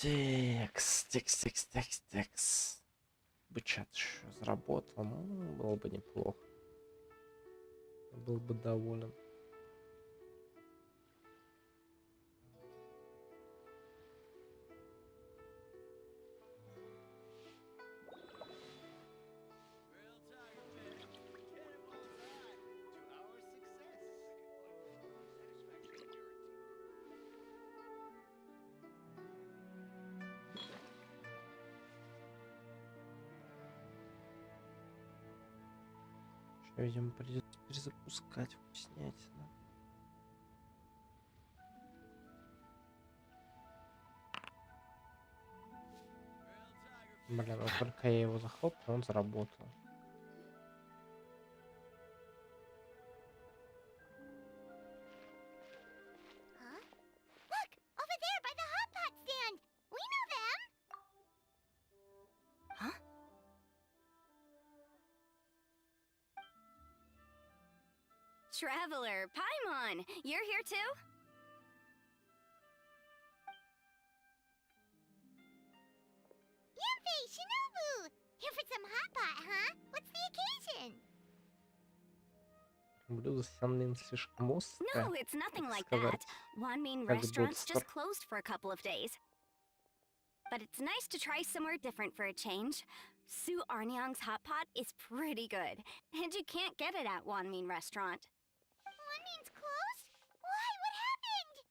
Текс. Бы чат еще заработал, ну, было бы неплохо. Был бы доволен. Видимо, придется перезапускать вкуснятину. Блин, вот только я его захлопнул, он заработал. Traveler, Paimon, you're here too? Yanfei, Shinobu! Here for some hot pot, huh? What's the occasion? Блюдо самым слишком острое. No, it's nothing так like сказать, that. Wanmin как restaurant's Бодстар. just closed for a couple of days. But it's nice to try somewhere different for a change. Su Arnyang's hot pot is pretty good, and you can't get it at Wanmin restaurant. Wanmin's closed? Why? What happened?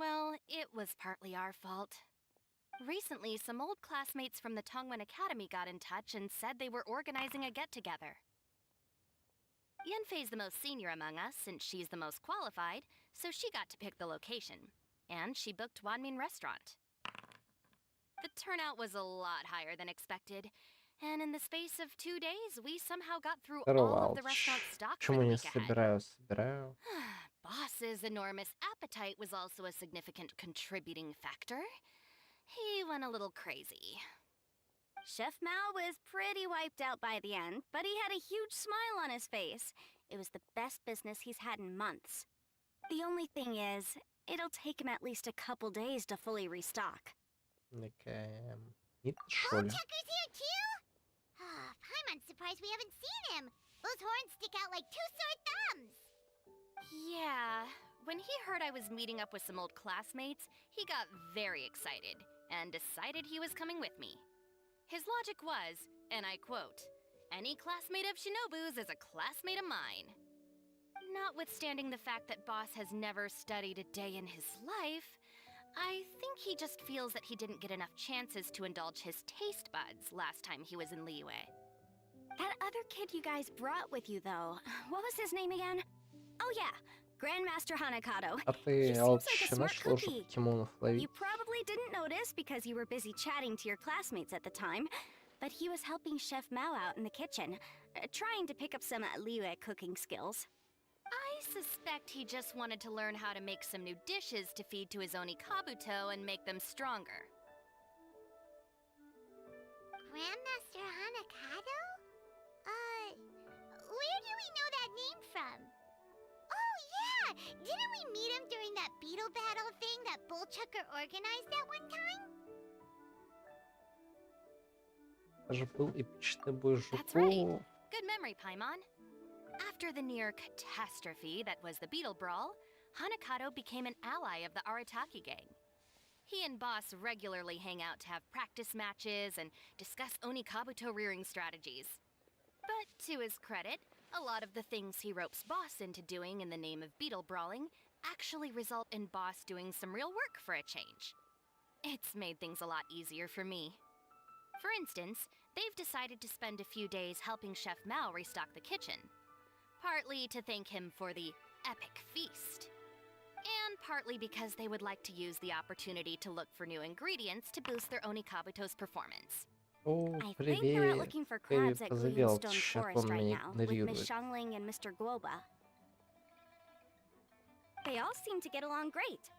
Well, it was partly our fault. Recently, some old classmates from the Tongwen Academy got in touch and said they were organizing a get-together. Yanfei's the most senior among us, since she's the most qualified, so she got to pick the location. And she booked Wanmin Restaurant. The turnout was a lot higher than expected, and in the space of 2 days, we somehow got through all of the restaurant's stock for Почему the не week ahead. собираю? Boss's enormous appetite was also a significant contributing factor. He went a little crazy. Chef Mao was pretty wiped out by the end, but he had a huge smile on his face. It was the best business he's had in months. The only thing is, it'll take him at least a couple days to fully restock. Нет, что ли? Chucker's here too? Paimon's surprised we haven't seen him. Those horns stick out like two sore thumbs. Yeah, when he heard I was meeting up with some old classmates, he got very excited and decided he was coming with me. His logic was, and I quote, "Any classmate of Shinobu's is a classmate of mine." Notwithstanding the fact that Boss has never studied a day in his life, I think he just feels that he didn't get enough chances to indulge his taste buds last time he was in Liyue. That other kid you guys brought with you, though, what was his name again? Oh yeah, Grandmaster Hanakado. А He ты, seems Алт, like a еще smart нашел уже cookie. покемонов ловить? You probably didn't notice because you were busy chatting to your classmates at the time, but he was helping Chef Mao out in the kitchen, trying to pick up some Liyue cooking skills. I suspect he just wanted to learn how to make some new dishes to feed to his Oni Kabuto and make them stronger. Grandmaster Hanakado? Where do we know that name from? Oh, yeah! Didn't we meet him during that beetle battle thing that Bullchucker organized that one time? Даже был эпичный бой That's right. жуков. Good memory, Paimon. After the near catastrophe that was the Beetle Brawl, Hanakado became an ally of the Arataki gang. He and Boss regularly hang out to have practice matches and discuss Oni Kabuto rearing strategies. But to his credit, a lot of the things he ropes Boss into doing in the name of beetle brawling actually result in Boss doing some real work for a change. It's made things a lot easier for me. For instance, they've decided to spend a few days helping Chef Mao restock the kitchen. Partly to thank him for the epic feast. And partly because they would like to use the opportunity to look for new ingredients to boost their Oni Kabuto's performance. О, I think they're out привет. looking for Ты crabs at позовел, Greenstone чё Forest он right меня now, with Miss игнорирует. Shangling and Mr. Guoba. They all seem to get along great.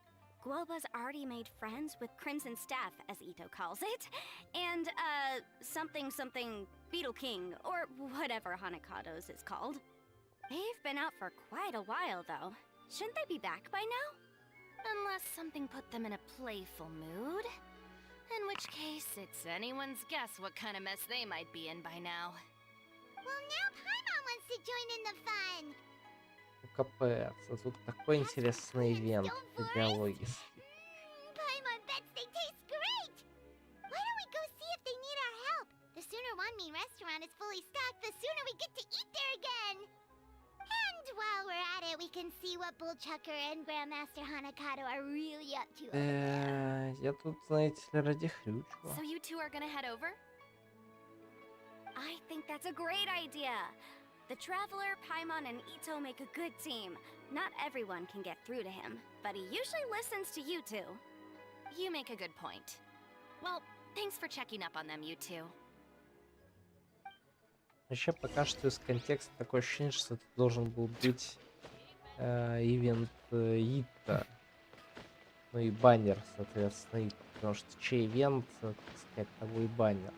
Guoba's already made friends with Crimson Staff, as Ito calls it, and, something Beetle King, or whatever Hanakado's is called. They've been out for quite a while, though. Shouldn't they be back by now? Unless something put them in a playful mood. In which case, it's anyone's guess what kind of mess they might be in by now. Well, now Paimon wants to join in the fun. Ну, капец, а тут такой интересный ивент по биологии. Paimon bets they taste great. Why don't we go see if they need our help? The sooner One Mean restaurant is fully stocked, the sooner we get to eat there again. And while we're at it, we can see what Bullchucker and Grandmaster Hanakato are really up to. Я тут, знаете ли, ради хрючего. So you two are gonna head over? I think that's a great idea. The Traveler, Paimon, and Ito make a good team. Not everyone can get through to him, but he usually listens to you two. You make a good point. Well, thanks for checking up on them, you two. Вообще, пока что из контекста такое ощущение, что это должен был быть ивент Ита. Ну и баннер, соответственно, Ита. Потому что чей ивент, так сказать, того и баннер.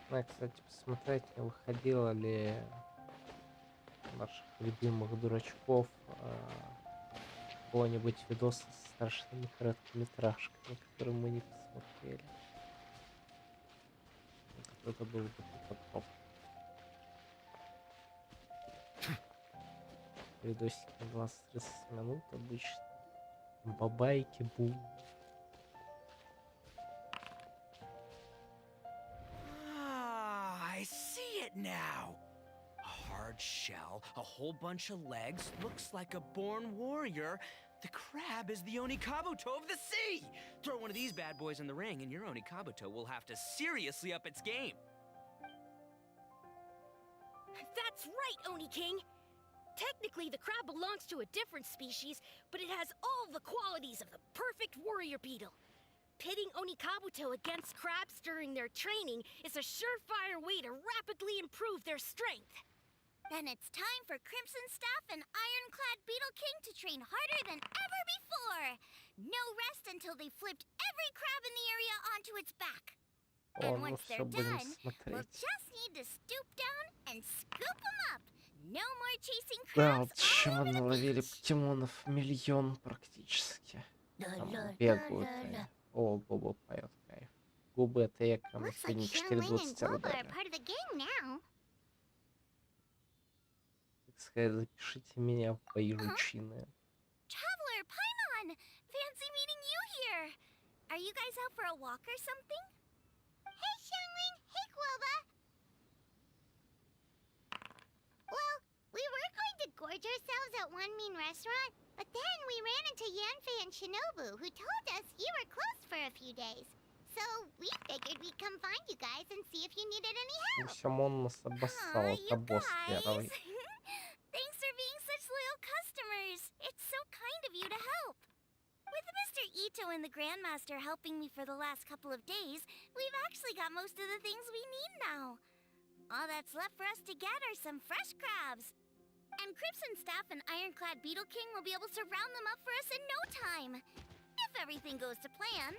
Надо, кстати, посмотреть, не выходило ли наших любимых дурачков какого-нибудь видоса с страшными короткометражками, которые мы не посмотрели. Вот это был бы топ. Видосики на 20-30 минут обычно. Бабайки, бум. I see it now. A hard shell, a whole bunch of legs, looks like a born warrior. The crab is the Onikabuto of the sea! Throw one of these bad boys in the ring and your Onikabuto will have to seriously up its game. That's right, Oni King! Technically, the crab belongs to a different species, but it has all the qualities of the perfect warrior beetle. Pitting Onikabuto against crabs during their training is a surefire way to rapidly improve their strength. Then it's time for Crimson Staff and Ironclad Beetle King to train harder than ever before. No rest until they flipped every crab in the area onto its back. О, And ну once все, they're будем done, we'll смотреть. just need to stoop down and scoop them up. No more chasing Да, crabs вот еще all мы over the наловили beach. покемонов миллион практически. Там бегают и... О, Боба поет, кайф. Губы это эко, мы Looks like сегодня Xiangling and 4:20 Guoba are отдали. part of the gang now. Так сказать, запишите меня в бои жучины. Traveler, Paimon! Fancy meeting you here. Are you guys out for a walk or something? Hey, Xiangling. Hey, Guoba. Well, we were going to gorge ourselves at One Mean restaurant, but then we ran into Yanfei and Shinobu, who told us you were closed for a few days. So we figured we'd come find you guys and see if you needed any help. Усямон нас обоссал, you это босс первый. Thanks for being such loyal customers. It's so kind of you to help. With Mr. Ito and the Grandmaster helping me for the last couple of days, we've actually got most of the things we need now. All that's left for us to get are some fresh crabs. And Crimson Staff and Ironclad Beetle King will be able to round them up for us in no time. If everything goes to plan.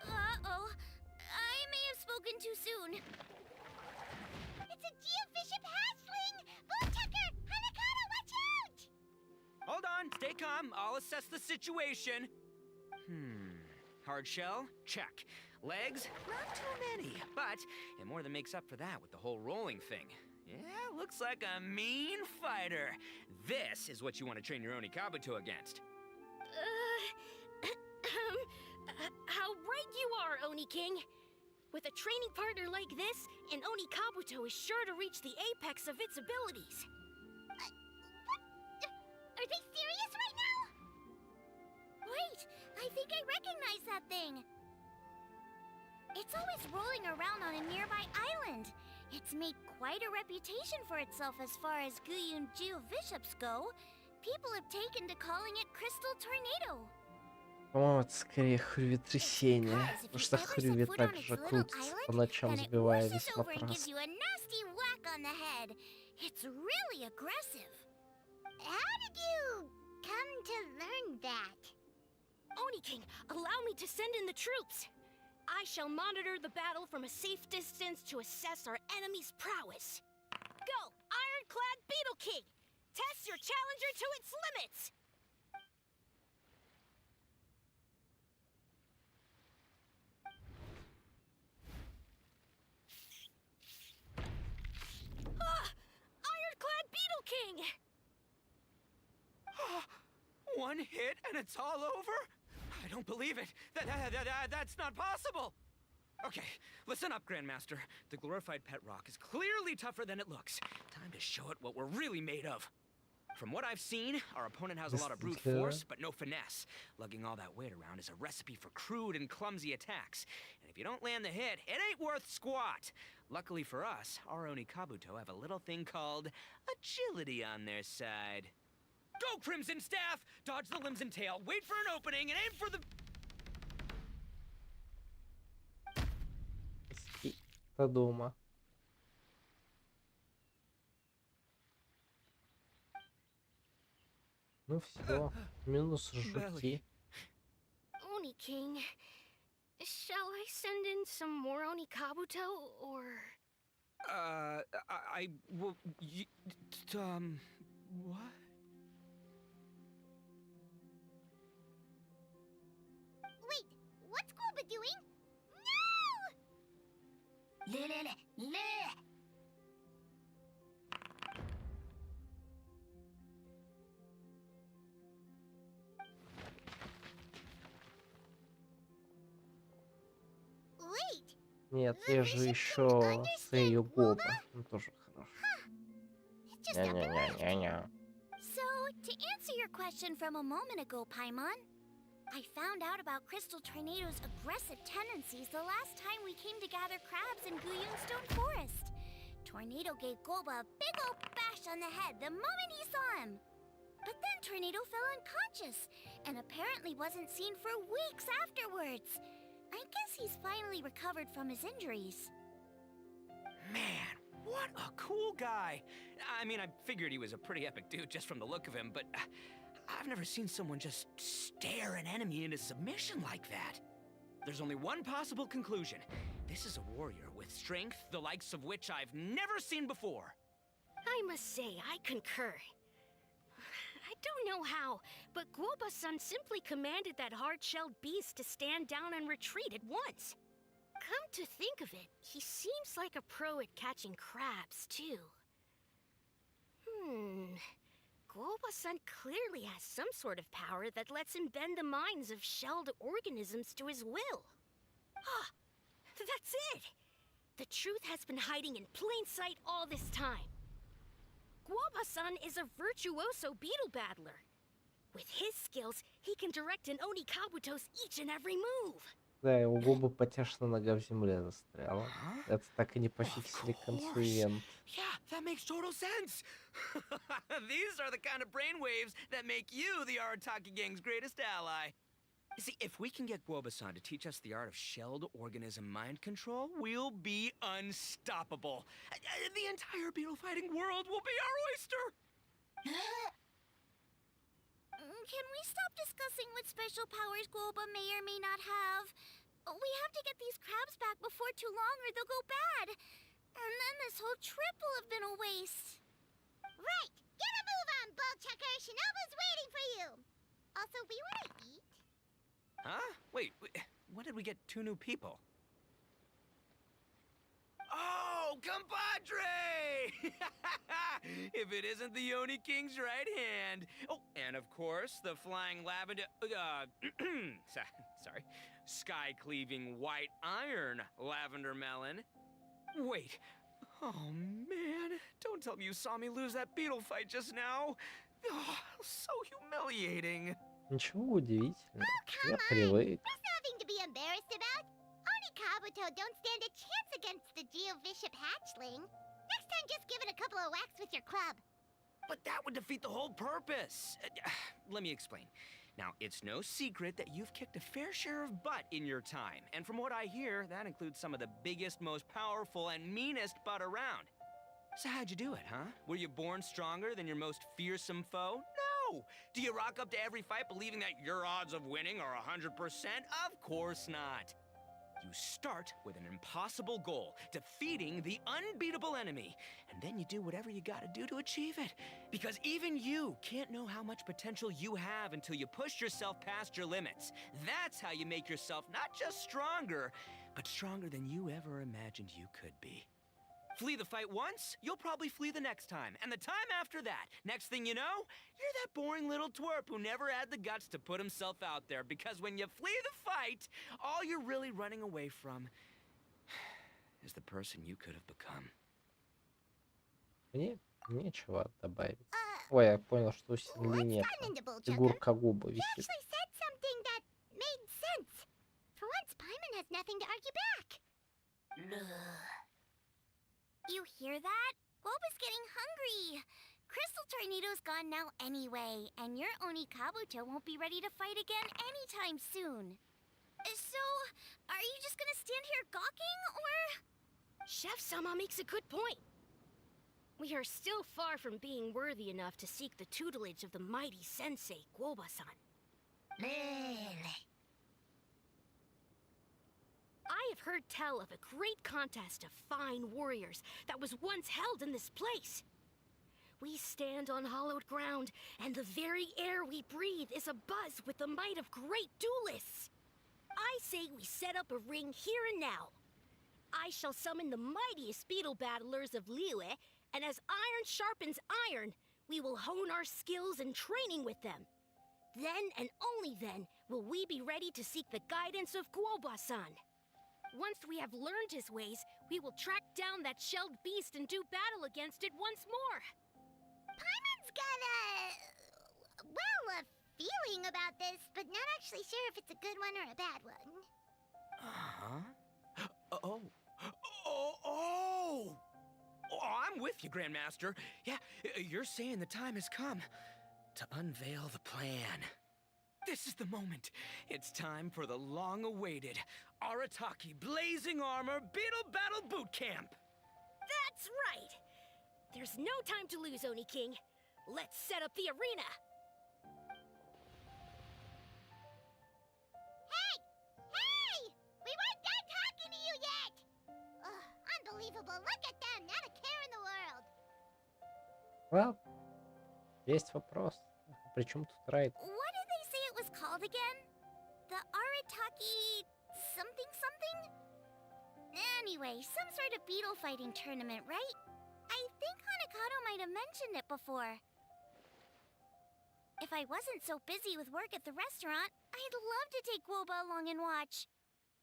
Uh-oh. I may have spoken too soon. It's a geofiship hatchling! Bullchucker! Hanakato, watch out! Hold on, stay calm. I'll assess the situation. Hard shell? Check. Legs? Not too many, but it more than makes up for that with the whole rolling thing. Yeah, looks like a mean fighter. This is what you want to train your Onikabuto against. How right you are, Oni King! With a training partner like this, an Onikabuto is sure to reach the apex of its abilities. Are they serious right now? Wait, I think I recognize that thing. It's always rolling around on a nearby island. It's made quite a reputation for itself as far as Guyun Geoviships go. People have taken to calling it Crystal Tornado. По-моему, это скорее хрюветрясение. Потому что хрювет также крутится по ночам, Then it сбивая whooshes весь over and gives матрас. you a nasty whack on the head. It's really aggressive. How did you come to learn that? Oni King, allow me to send in the troops. I shall monitor the battle from a safe distance to assess our enemy's prowess. Go, Ironclad Beetle King! Test your challenger to its limits! Ah! Ironclad Beetle King! One hit and it's all over? I don't believe it. That's not possible. Okay, listen up, Grandmaster. The glorified pet rock is clearly tougher than it looks. Time to show it what we're really made of. From what I've seen, our opponent has a lot of brute force, but no finesse. Lugging all that weight around is a recipe for crude and clumsy attacks. And if you don't land the hit, it ain't worth squat. Luckily for us, our Oni Kabuto have a little thing called agility on their side. Go, Crimson Staff! Dodge the limbs and tail, wait for an opening, and aim for the... Спи-то дома. Ну все, минус жуки. Oni King, shall I send in some more Oni Kabuto, or... Well, what? Wait, what's Goba doing? No! Wait, Нет, есть же еще Сэйю Гоба. Он тоже хорош. just up and left. Ня-ня-ня-ня-ня. So, to answer your question from a moment ago, Paimon, I found out about Crystal Tornado's aggressive tendencies the last time we came to gather crabs in Guyunstone Forest. Tornado gave Golba a big old bash on the head the moment he saw him. But then Tornado fell unconscious and apparently wasn't seen for weeks afterwards. I guess he's finally recovered from his injuries. Man, what a cool guy! I mean, I figured he was a pretty epic dude just from the look of him, but I've never seen someone just stare an enemy into submission like that. There's only one possible conclusion. This is a warrior with strength, the likes of which I've never seen before. I must say, I concur. I don't know how, but Guoba-san simply commanded that hard-shelled beast to stand down and retreat at once. Come to think of it, he seems like a pro at catching crabs, too. Guoba-san clearly has some sort of power that lets him bend the minds of shelled organisms to his will. Ah, that's it! The truth has been hiding in plain sight all this time. Guoba-san is a virtuoso beetle battler. With his skills, he can direct an Oni Kabuto's each and every move. Да, его Гоба потешно нога в земле застряла. Huh? Это так и не Of пофиксили к концу course. ивента. Yeah, that makes total sense. These are the kind of brainwaves that make you the Arataki gang's greatest ally. See, if we can get Guoba-san to teach us the art of shelled organism mind control, we'll be unstoppable. The entire beetle fighting world will be our oyster. Can we stop discussing what special powers Golba may or may not have? We have to get these crabs back before too long or they'll go bad. And then this whole trip will have been a waste. Right! Get a move on, Bullchucker! Shinobu's waiting for you! Also, we want to eat. Huh? Wait, when did we get two new people? Oh, compadre! If it isn't the Oni King's right hand. Oh, and of course, the flying lavender... sorry. Sky-cleaving white iron lavender melon. Wait. Oh, man. Don't tell me you saw me lose that beetle fight just now. Oh, so humiliating. Ничего удивительного. Come Я on! привык. There's nothing to be embarrassed about. Oni Kabuto don't stand a chance against the Geovishap hatchling. Next time, just give it a couple of whacks with your club. But that would defeat the whole purpose. Let me explain. Now, it's no secret that you've kicked a fair share of butt in your time. And from what I hear, that includes some of the biggest, most powerful, and meanest butt around. So how'd you do it, huh? Were you born stronger than your most fearsome foe? No! Do you rock up to every fight believing that your odds of winning are 100%? Of course not. You start with an impossible goal, defeating the unbeatable enemy, and then you do whatever you gotta do to achieve it. Because even you can't know how much potential you have until you push yourself past your limits. That's how you make yourself not just stronger, but stronger than you ever imagined you could be. Flee the fight once, you'll probably flee the next time, and the time after that. Next thing you know, you're that boring little twerp who never had the guts to put himself out there, because when you flee the fight, all you're really running away from is the person you could have become. Мне нечего добавить. Ой, я понял, что усиление Let's gotten into bullshit. фигурка губа He висит. actually said something that made sense. For once, Paimon has nothing to argue back. You hear that? Boba's getting hungry. Crystal Tornado's gone now anyway, and your Oni Kabuto won't be ready to fight again anytime soon. So, are you just gonna stand here gawking, or...? Chef-sama makes a good point. We are still far from being worthy enough to seek the tutelage of the mighty sensei, Guoba-san. I have heard tell of a great contest of fine warriors that was once held in this place. We stand on hallowed ground, and the very air we breathe is abuzz with the might of great duelists. I say we set up a ring here and now. I shall summon the mightiest beetle battlers of Liyue, and as iron sharpens iron, we will hone our skills and training with them. Then and only then will we be ready to seek the guidance of Guoba-san. Once we have learned his ways, we will track down that shelled beast and do battle against it once more. Paimon's got a feeling about this, but not actually sure if it's a good one or a bad one. Uh-huh. Oh, I'm with you, Grandmaster. Yeah, you're saying the time has come to unveil the plan. This is the moment. It's time for the long-awaited Arataki Blazing Armor Beetle Battle Boot Camp. That's right! There's no time to lose, Oni King. Let's set up the arena! Hey! We weren't done talking to you yet! Unbelievable. Look at them. Not a care in the world. Well, есть вопрос. Причем тут Райт? What did they say it was called again? The Arataki something something? Anyway, some sort of beetle fighting tournament, right? I think Hanakato might have mentioned it before. If I wasn't so busy with work at the restaurant, I'd love to take Guoba along and watch.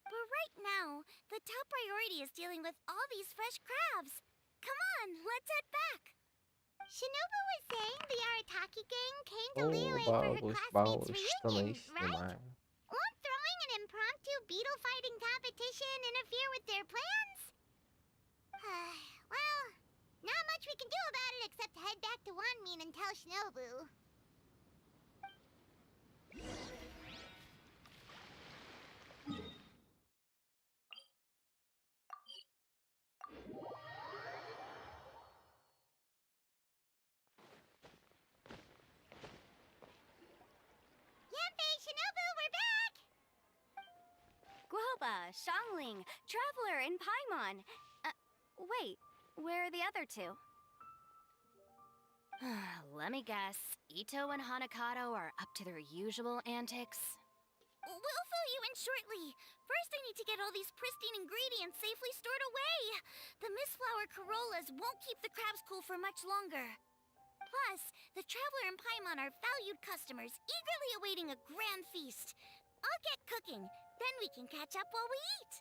But right now, the top priority is dealing with all these fresh crabs. Come on, let's head back. Shinobu was saying the Arataki gang came to Liyue for her classmates' reunion, right? Won't throwing an impromptu beetle fighting competition interfere with their plans? Well, not much we can do about it except head back to Wanmin and tell Shinobu. Shinobu, we're back! Guoba, Xiangling, Traveler, and Paimon. Wait, where are the other two? Let me guess. Ito and Hanakato are up to their usual antics? We'll fill you in shortly. First, I need to get all these pristine ingredients safely stored away. The Mistflower Corollas won't keep the crabs cool for much longer. Plus, the Traveler and Paimon are valued customers, eagerly awaiting a grand feast. I'll get cooking, then we can catch up while we eat.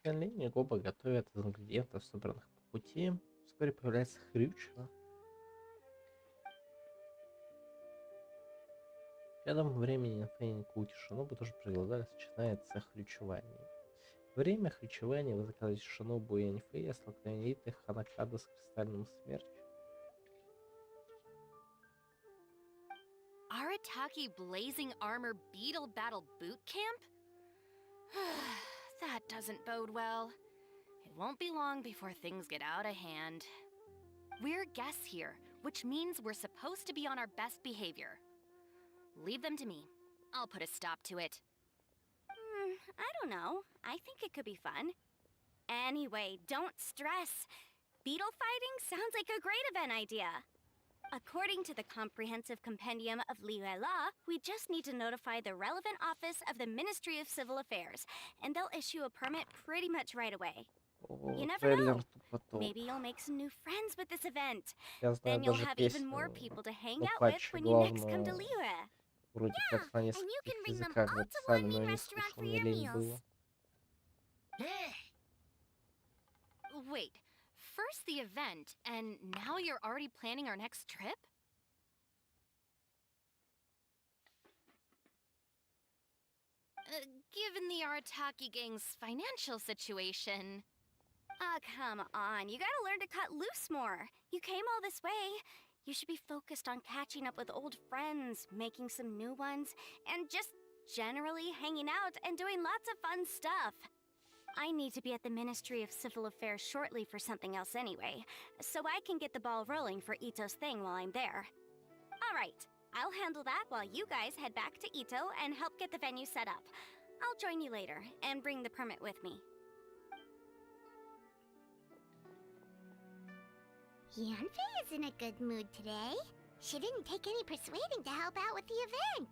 Линии Гоба готовят из ингредиентов, собранных по пути. Вскоре появляется хрючево. Рядом времени на фейнику тишину бы тоже предлагалось, начинается хрючевание. Время хрючевания вызывает шинобу и Энифея, столкновение элитных Ханакада с кристальным смерчем. Arataki Blazing Armor Beetle Battle Boot Camp? That doesn't bode well. It won't be long before things get out of hand. We're guests here, which means we're supposed to be on our best behavior. Leave them to me. I'll put a stop to it. I don't know. I think it could be fun. Anyway, don't stress. Beetle fighting sounds like a great event idea. According to the Comprehensive Compendium of Liyue Law, we just need to notify the relevant office of the Ministry of Civil Affairs, and they'll issue a permit pretty much right away. О, You never трейлер know. тупоток. Maybe you'll make some new friends with this event. Я знаю Then you'll даже have even песню more people to hang на out with патче when you next come to главную. Liyue. Вроде Yeah, как на and you нескольких can bring them языках all to записали, one но я main не restaurant слушал, for мне your лень meals. было. Wait, first the event, and now you're already planning our next trip? Given the Arataki gang's financial situation... Ah, come on. You gotta learn to cut loose more. You came all this way. You should be focused on catching up with old friends, making some new ones, and just generally hanging out and doing lots of fun stuff. I need to be at the Ministry of Civil Affairs shortly for something else anyway, so I can get the ball rolling for Ito's thing while I'm there. Alright, I'll handle that while you guys head back to Ito and help get the venue set up. I'll join you later and bring the permit with me. Yanfei is in a good mood today. She didn't take any persuading to help out with the event.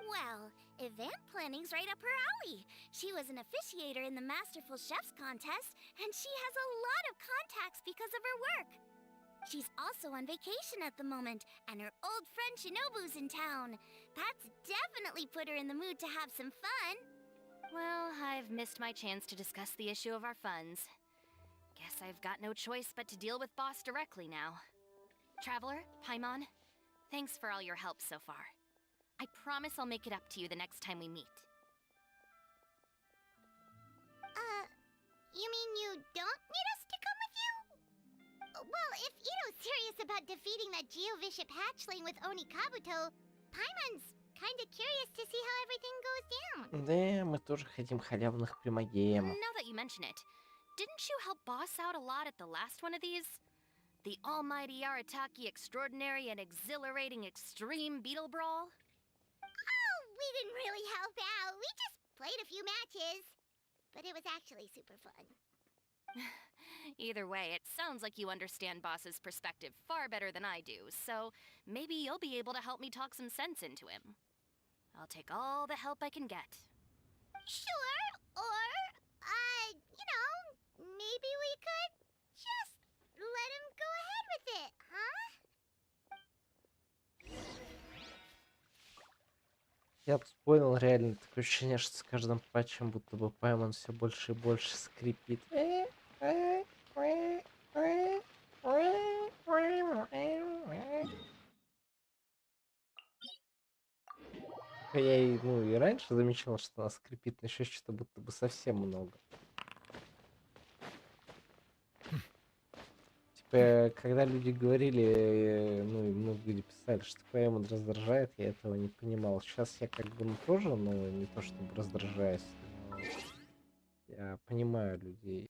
Well, event planning's right up her alley. She was an officiator in the Masterful Chefs contest, and she has a lot of contacts because of her work. She's also on vacation at the moment, and her old friend Shinobu's in town. That's definitely put her in the mood to have some fun. Well, I've missed my chance to discuss the issue of our funds. Guess I've got no choice but to deal with Boss directly now. Traveler, Paimon, thanks for all your help so far. I promise I'll make it up to you the next time we meet. You mean you don't need us to come with you? Well, if Ito's serious about defeating that Geovishap hatchling with Oni Kabuto, Paimon's kinda curious to see how everything goes down. Да, мы тоже хотим халявных примагемов. Now that you mention it, didn't you help Boss out a lot at the last one of these? The almighty Arataki extraordinary and exhilarating extreme beetle brawl? Oh, we didn't really help out. We just played a few matches. But it was actually super fun. Either way, it sounds like you understand Boss's perspective far better than I do, so maybe you'll be able to help me talk some sense into him. I'll take all the help I can get. Sure, or, maybe we could just let him go ahead with it, huh? Я тут понял, реально такое ощущение, что с каждым патчем будто бы Паймон все больше и больше скрипит. Я и раньше замечал, что она скрипит, но еще что-то будто бы совсем много. Типа, когда люди говорили, и много люди писали, что Паймон раздражает, я этого не понимал. Сейчас я как бы тоже, не то чтобы раздражаюсь, но я понимаю людей.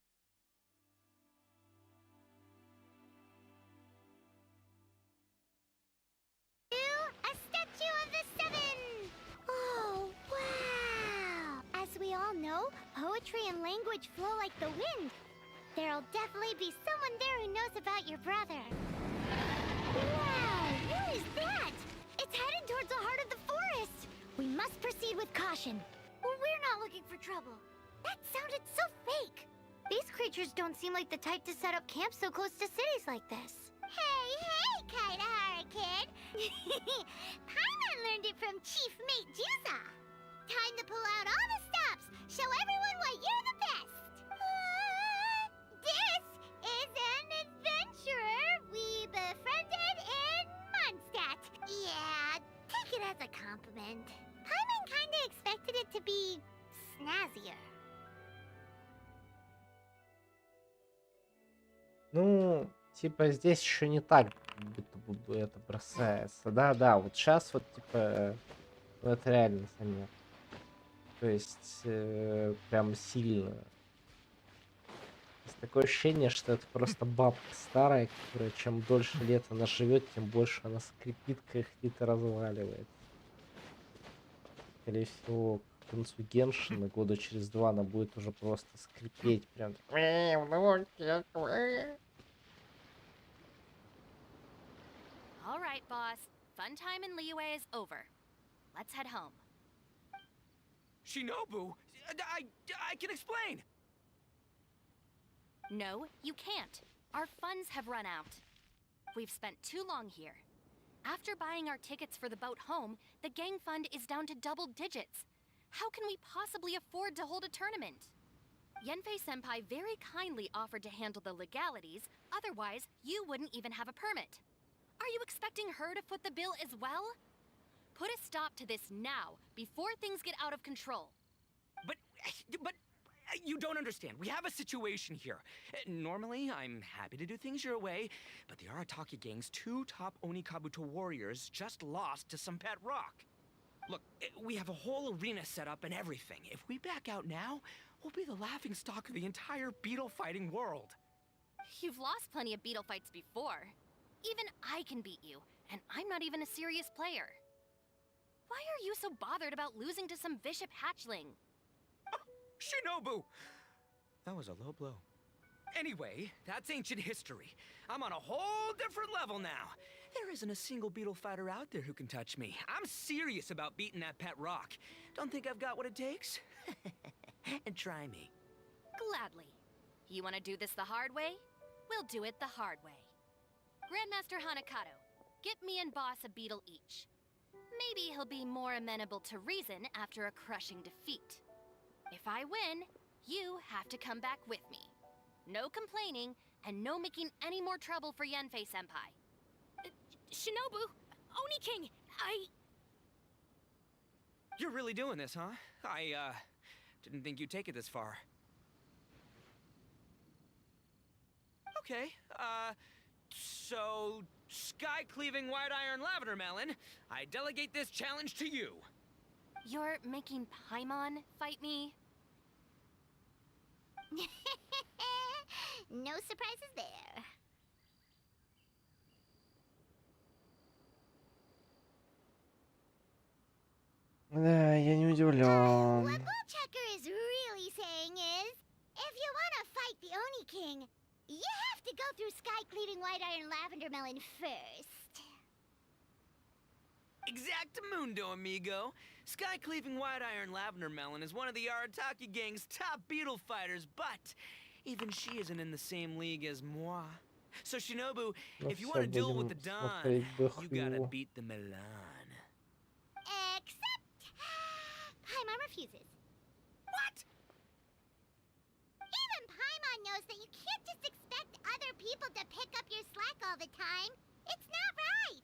A statue of the seven! Oh, wow! As we all know, poetry and language flow like the wind. There'll definitely be someone there who knows about your brother. Wow, what is that? It's headed towards the heart of the forest. We must proceed with caution. We're not looking for trouble. That sounded so fake. These creatures don't seem like the type to set up camp so close to cities like this. Hey, Kaitahara kid. Paimon learned it from Chief Mate Juza. Time to pull out all the stops. Show everyone why you're the best. This is an adventurer we befriended in Mondstadt. Yeah, take it as a compliment. compliment. Paimon kinda expected it to be snazzier. Ну, типа, здесь еще не так, будто бы это бросается. Да-да, вот сейчас вот, типа, ну, это реально заметно. То есть, прям сильно. Есть такое ощущение, что это просто бабка старая, которая чем дольше лет она живет, тем больше она скрипит, кряхтит и разваливается. Скорее всего, к концу Геншина, года через 2, она будет уже просто скрипеть. Прям. All right, boss. Fun time in Liyue is over. Let's head home. Shinobu, I can explain. No, you can't. Our funds have run out. We've spent too long here. After buying our tickets for the boat home, the gang fund is down to double digits. How can we possibly afford to hold a tournament? Yenfei-senpai very kindly offered to handle the legalities, otherwise you wouldn't even have a permit. Are you expecting her to foot the bill as well? Put a stop to this now, before things get out of control. But you don't understand. We have a situation here. Normally, I'm happy to do things your way, but the Arataki gang's 2 top Onikabuto warriors just lost to some pet rock. Look, we have a whole arena set up and everything. If we back out now, we'll be the laughingstock of the entire beetle fighting world. You've lost plenty of beetle fights before. Even I can beat you, and I'm not even a serious player. Why are you so bothered about losing to some bishop hatchling? Shinobu! That was a low blow. Anyway, that's ancient history. I'm on a whole different level now. There isn't a single beetle fighter out there who can touch me. I'm serious about beating that pet rock. Don't think I've got what it takes? And try me. Gladly. You want to do this the hard way? We'll do it the hard way. Grandmaster Hanakato, get me and Boss a beetle each. Maybe he'll be more amenable to reason after a crushing defeat. If I win, you have to come back with me. No complaining, and no making any more trouble for Yenfei-senpai. Shinobu, Oni King, You're really doing this, huh? I didn't think you'd take it this far. Okay, so sky-cleaving white iron lavender melon, I delegate this challenge to you. You're making Paimon fight me? No surprises there. Да, я не What удивлен. Bullchucker is really saying is, if you want to fight the Oni King, you have to go through sky-cleaving white iron lavender melon first. Exactamundo, amigo. Sky-cleaving white iron lavender melon is one of the Arataki gang's top beetle fighters, but even she isn't in the same league as moi. So Shinobu, Ну if you все, want to duel with the будем Don, смотреть you gotta бэхью. beat the Milan. Except... Paimon refuses. What? Even Paimon knows that you can't just expect other people to pick up your slack all the time. It's not right.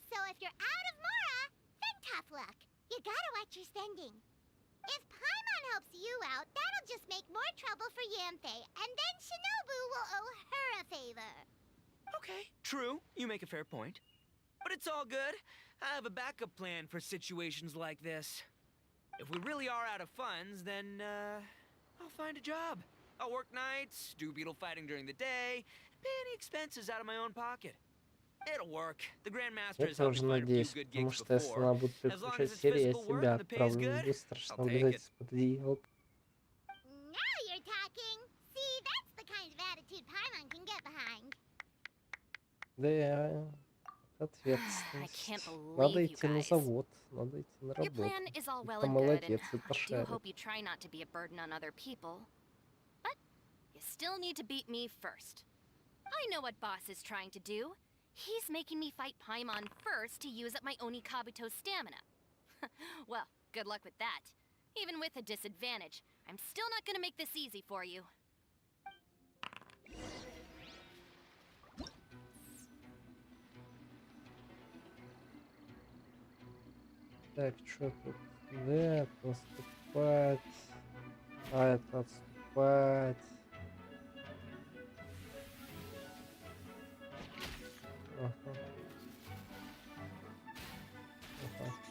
So if you're out of Mora, then tough luck. You gotta watch your spending. If Paimon helps you out, that'll just make more trouble for Yanfei, and then Shinobu will owe her a favor. Okay, true. You make a fair point. But it's all good. I have a backup plan for situations like this. If we really are out of funds, then, I'll find a job. I'll work nights, do beetle fighting during the day, pay any expenses out of my own pocket. It'll work. The Grandmaster Я has helped тоже me find a few надеюсь, good потому gigs что если before. она будет As long as переключать it's серии, я physical work тебя and the pay is отправлю good, быстро, I'll чтобы take наблюдать it. из-под одеяла. Now you're talking. See, that's the kind of attitude Paimon can get behind. Да, I ответственность. can't Надо believe you идти на guys. завод, надо идти на Your работу. plan is all well Это and good, and молодец, это I do шарит. hope you try not to be a burden on other people. But you still need to beat me first. I know what Boss is trying to do. He's making me fight Paimon first to use up my Onikabuto stamina. Well, good luck with that. Even with a disadvantage, I'm still not gonna make this easy for you. Так, что тут? Да, это наступать. А это отступать. Ага.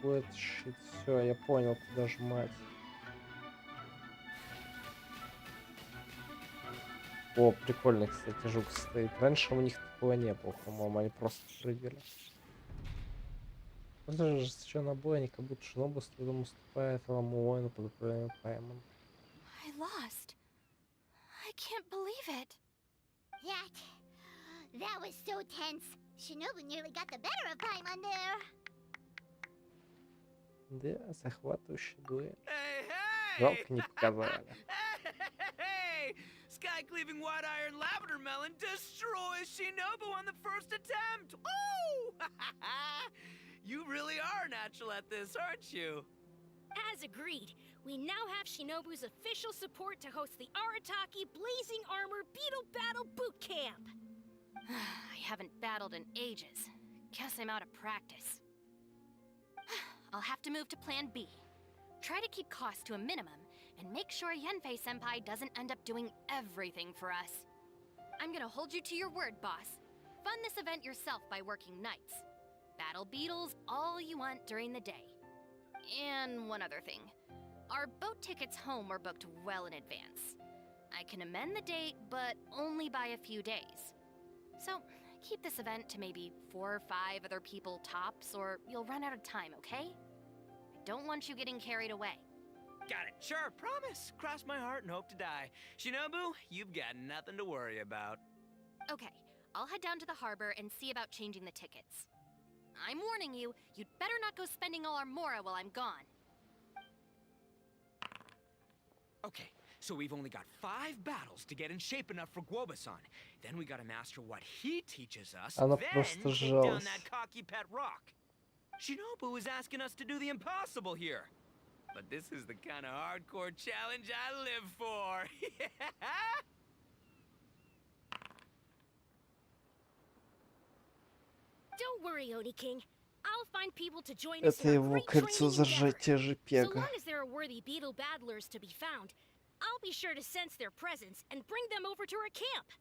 Ага, щит. Все, я понял, куда жмать. О, прикольно, кстати, жук стоит. Раньше у них такого не было, по-моему, они просто прыгали. Вот же что на бой, они как будто Шинобу с трудом уступает Ламу воину под управлением Паймон. I lost. I can't believe it. That was so tense. Shinobu nearly got the better of Paimon there. Да, захватывающий дуэль. Hey, hey! Жалко, не показали. Hey! Sky cleaving white iron lavender melon destroys Shinobu on the first attempt. Woo! You really are natural at this, aren't you? As agreed, we now have Shinobu's official support to host the Arataki Blazing Armor Beetle Battle Boot Camp. I haven't battled in ages. Guess I'm out of practice. I'll have to move to Plan B. Try to keep costs to a minimum, and make sure Yenfei-senpai doesn't end up doing everything for us. I'm gonna hold you to your word, boss. Fund this event yourself by working nights. Battle beetles all you want during the day. And one other thing. Our boat tickets home were booked well in advance. I can amend the date, but only by a few days. So, keep this event to maybe 4 or 5 other people tops, or you'll run out of time, okay? I don't want you getting carried away. Got it. Sure, promise. Cross my heart and hope to die. Shinobu, you've got nothing to worry about. Okay, I'll head down to the harbor and see about changing the tickets. I'm warning you, you'd better not go spending all our mora while I'm gone. Okay, so we've only got 5 battles to get in shape enough for Guoba-san. Then we gotta master what he teaches us, Она then просто take down жалась. that cocky pet rock. Shinobu is asking us to do the impossible here. But this is the kind of hardcore challenge I live for. Don't worry, Oni King. I'll find people to join us Это in our его great кольцо training endeavor. зажатия So JPEG. long as there are worthy beetle battlers to be found, I'll be sure to sense their presence and bring them over to our camp.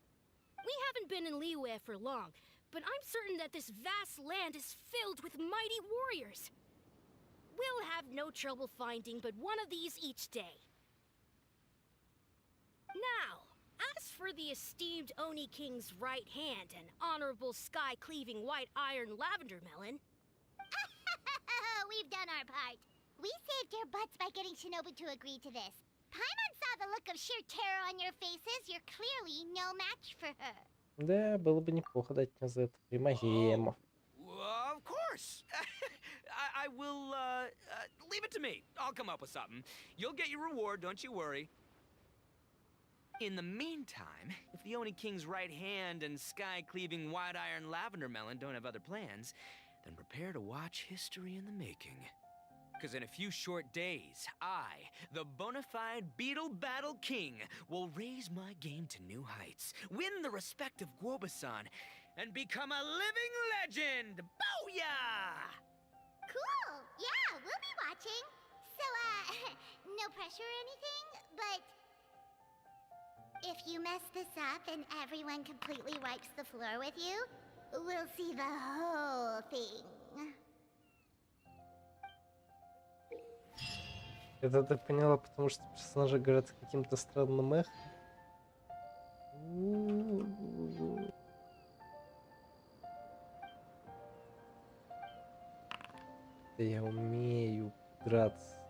We haven't been in Liyue for long, but I'm certain that this vast land is filled with mighty warriors. We'll have no trouble finding but one of these each day. Now, as for the esteemed Oni King's right hand and honorable sky-cleaving white iron lavender melon, We've done our part. We saved your butts by getting Shinobu to agree to this. Paimon saw the look of sheer terror on your faces. You're clearly no match for her. Да, было бы неплохо дать мне за это примагему. Of course. I will, leave it to me. I'll come up with something. You'll get your reward, don't you worry. In the meantime, if the Oni King's right hand and sky-cleaving white iron lavender melon don't have other plans, then prepare to watch history in the making. Because in a few short days, I, the bona fide Beetle Battle King, will raise my game to new heights, win the respect of Guoba-san, and become a living legend! Booyah! Cool. Yeah, we'll be watching. So, no pressure or anything, but if you mess this up and everyone completely wipes the floor with you, we'll see the whole thing. Это ты поняла, потому что персонажи говорят с каким-то странным эхом. Да я умею драться.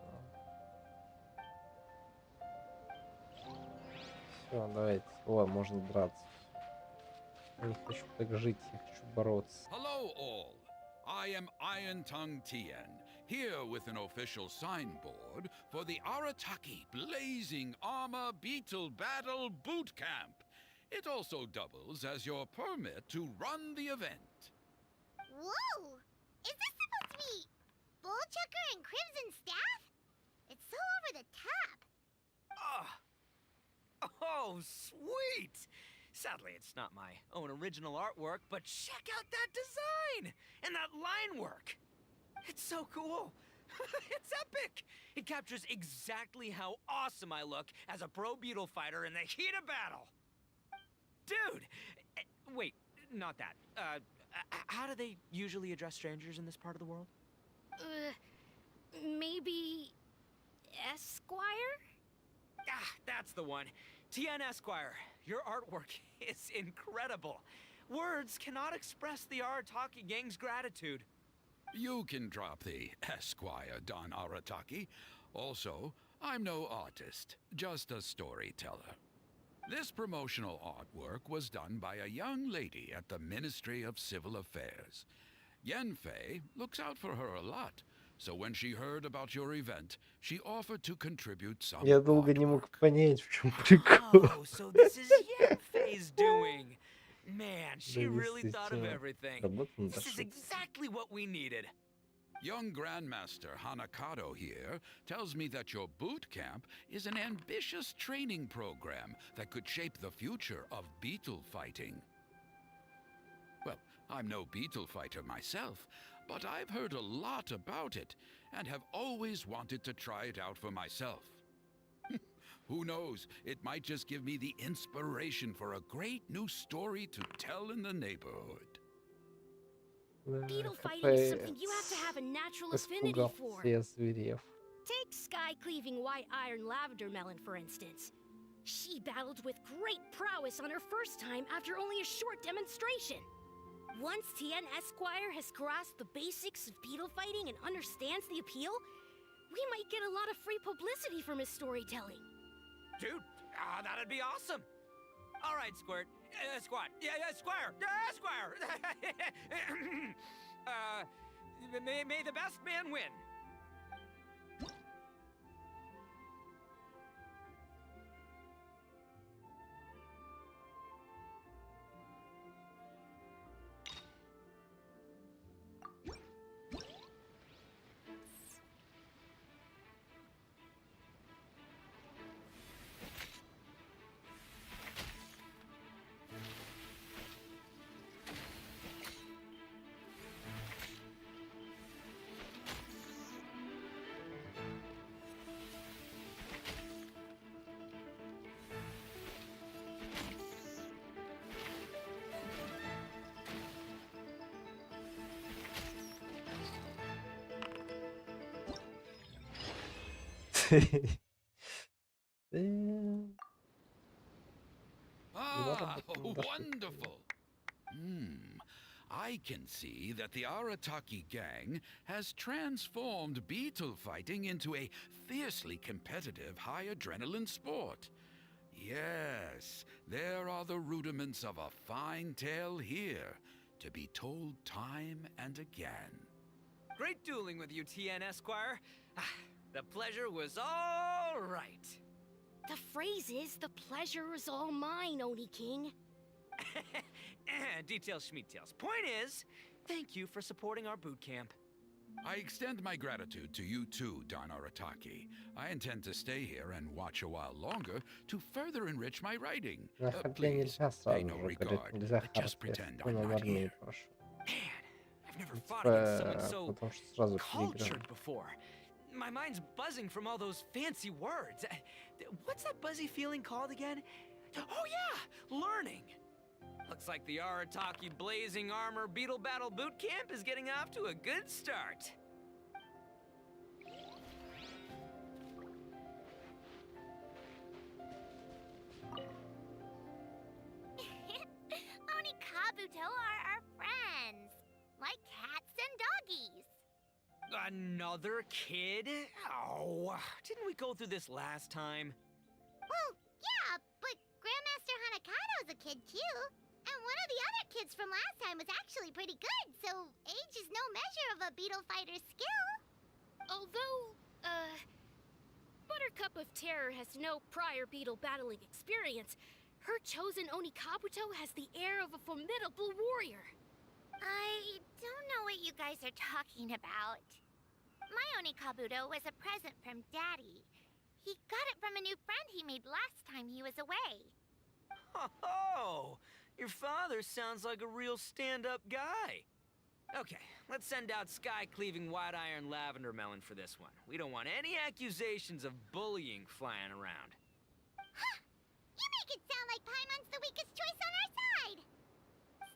Все, давайте. О, можно драться. Я не хочу так жить, я хочу бороться. Hello, all. I am Iron Tongue Tien, here with an official signboard for the Arataki Blazing Armor Beetle Battle Boot Camp. It also doubles as your permit to run the event. Whoa! Is this supposed to be Bullchucker and Crimson Staff? It's so over the top. Oh, sweet! Sadly, it's not my own original artwork, but check out that design! And that line work! It's so cool! It's epic! It captures exactly how awesome I look as a pro beetle fighter in the heat of battle. Dude! Wait, not that. How do they usually address strangers in this part of the world? Maybe... Esquire? Ah, that's the one. TN Esquire, your artwork is incredible. Words cannot express the Arataki gang's gratitude. You can drop the Esquire, Don Arataki. Also, I'm no artist, just a storyteller. This promotional artwork was done by a young lady at the Ministry of Civil Affairs. Yenfei looks out for her a lot, so when she heard about your event, she offered to contribute some Я долго не мог artwork. понять, в чем прикол. Oh, so this is Yenfei's doing. Man, she Да, really thought of действительно. everything. Работа на This is ошибку. exactly what we needed. Young Grandmaster Hanakado here tells me that your boot camp is an ambitious training program that could shape the future of beetle fighting. Well, I'm no beetle fighter myself, but I've heard a lot about it and have always wanted to try it out for myself. Who knows, it might just give me the inspiration for a great new story to tell in the neighborhood. Beetle fighting Капец. is something you have to have a natural affinity Испугал for. всех зверев. Take sky-cleaving white iron lavender melon, for instance. She battled with great prowess on her first time after only a short demonstration. Once Tien Esquire has grasped the basics of beetle fighting and understands the appeal, we might get a lot of free publicity from his storytelling. Dude, that'd be awesome. All right, Squirt. Squat. Yeah, Squire. Squire. May the best man win. Ah, wonderful. I can see that the Arataki gang has transformed beetle fighting into a fiercely competitive high adrenaline sport. Yes, there are the rudiments of a fine tale here, to be told time and again. Great dueling with you, TN Esquire. The pleasure was all right. The phrase is, the pleasure is all mine, Oni King. Details, schmeetails. Point is, thank you for supporting our boot camp. I extend my gratitude to you too, Don Arataki. I intend to stay here and watch a while longer to further enrich my writing. На хоккей Please, нельзя pay сразу no же говорить, regard. нельзя Just характер, pretend он I'm в not армии here. прошел. Man, I've never fought Типа, against someone so потому что сразу переиграл. cultured before. My mind's buzzing from all those fancy words. What's that buzzy feeling called again? Oh yeah, learning. Looks like the Arataki Blazing Armor Beetle Battle Boot Camp is getting off to a good start. Oni Kabuto are our friends, like cats and doggies. Another kid? Oh, didn't we go through this last time? Well, yeah, but Grandmaster Hanakado's a kid too. And one of the other kids from last time was actually pretty good, so age is no measure of a beetle fighter's skill. Although, Buttercup of Terror has no prior beetle battling experience, her chosen Oni Kabuto has the air of a formidable warrior. I don't know what you guys are talking about. My Oni Kabuto was a present from Daddy. He got it from a new friend he made last time he was away. Oh, your father sounds like a real stand-up guy. Okay, let's send out sky-cleaving white-iron lavender melon for this one. We don't want any accusations of bullying flying around. Huh! You make it sound like Paimon's the weakest choice on our side!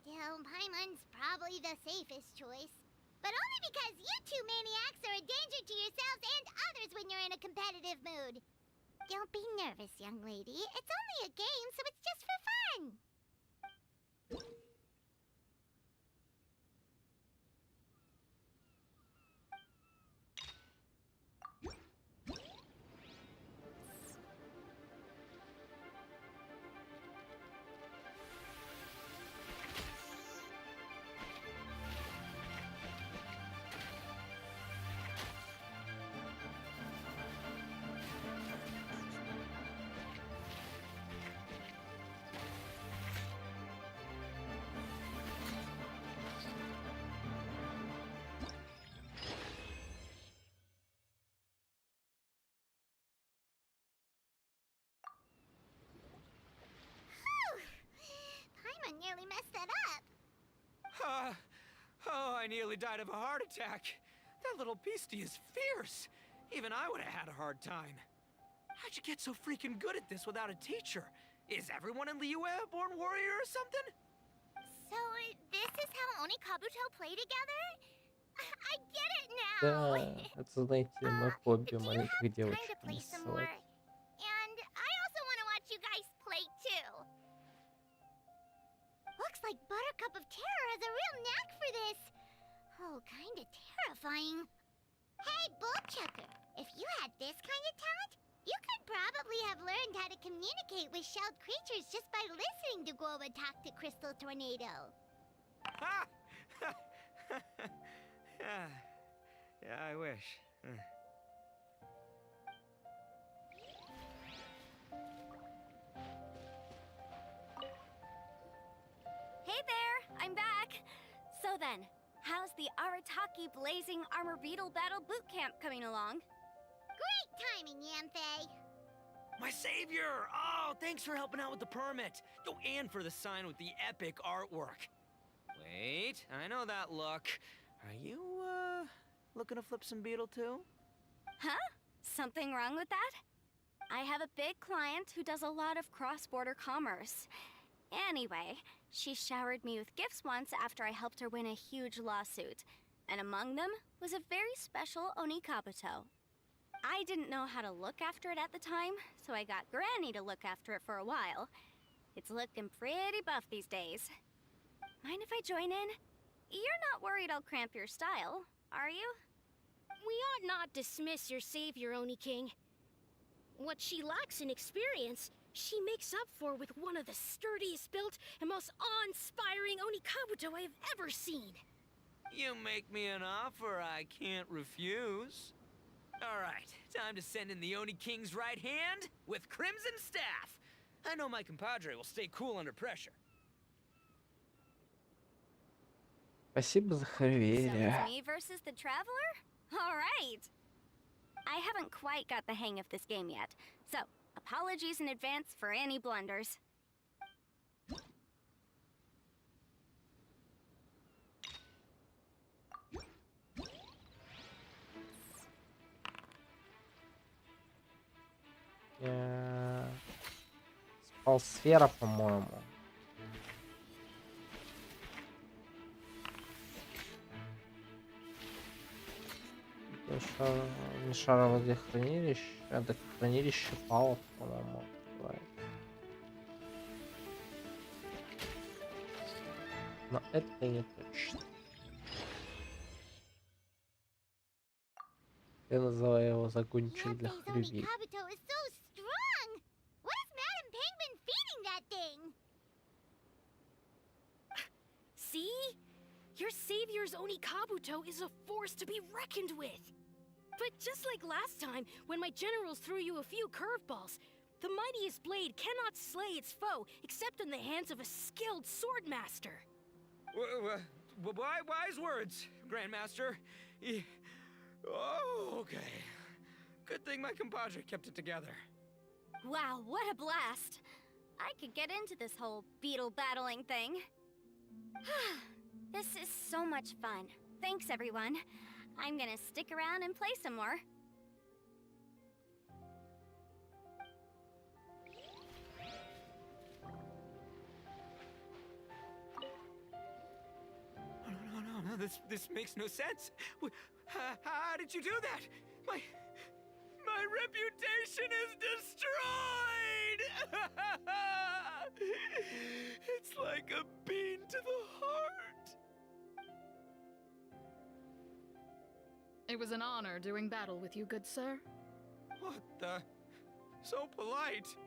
Still, Paimon's probably the safest choice. But only because you two maniacs are a danger to yourselves and others when you're in a competitive mood. Don't be nervous, young lady. It's only a game, so it's just for fun. Paimon nearly messed that up. Oh, I nearly died of a heart attack. That little beastie is fierce. Even I would have had a hard time. How'd you get so freaking good at this without a teacher? Is everyone in Liyue a born warrior or something? So, this is how Onikabuto play together? I get it now! Да, это, знаете, мое хобби Do you маленьких have time to девочек play some more? насылать. And I also want to watch you guys play too. Looks like Buttercup of Terror has a real knack for this. Oh, kinda terrifying. Hey, Bullchucker, if you had this kind of talent, you could probably have learned how to communicate with shelled creatures just by listening to Guoba talk to Crystal Tornado. Ha! Yeah, I wish. Hey there, I'm back. So then, how's the Arataki Blazing Armor Beetle Battle Boot Camp coming along? Great timing, Yamfei. My savior! Oh, thanks for helping out with the permit. Oh, and for the sign with the epic artwork. Wait, I know that look. Are you, looking to flip some beetle too? Huh? Something wrong with that? I have a big client who does a lot of cross-border commerce. Anyway, she showered me with gifts once after I helped her win a huge lawsuit. And among them was a very special Onikabuto. I didn't know how to look after it at the time, so I got Granny to look after it for a while. It's looking pretty buff these days. Mind if I join in? You're not worried I'll cramp your style, are you? We ought not dismiss your savior, Oni King. What she lacks in experience, she makes up for with one of the sturdiest built and most awe-inspiring Onikabuto I have ever seen. You make me an offer I can't refuse. All right, time to send in the Oni King's right hand with Crimson Staff. I know my compadre will stay cool under pressure. Спасибо за So доверие. it's me versus the Traveler? All right. I haven't quite got the hang of this game yet, so apologies in advance for any blunders. Спал сфера, по-моему. Не шаровое хранилище, это хранилище палок, по-моему, называется. Но это не точно. Я называю его загончик для Yamfei's хлебей. Onikabuto is so strong! What has Madame Penguin feeding that thing? See? Your savior's Onikabuto is a force to be reckoned with. But just like last time, when my generals threw you a few curveballs, the mightiest blade cannot slay its foe except in the hands of a skilled swordmaster. Wise words, Grandmaster. Oh, okay. Good thing my compadre kept it together. Wow, what a blast! I could get into this whole beetle battling thing. This is so much fun. Thanks, everyone. I'm gonna stick around and play some more. No, this makes no sense. How did you do that? My reputation is destroyed! It's like a bean to the heart. It was an honor doing battle with you, good sir. What the? So polite. So,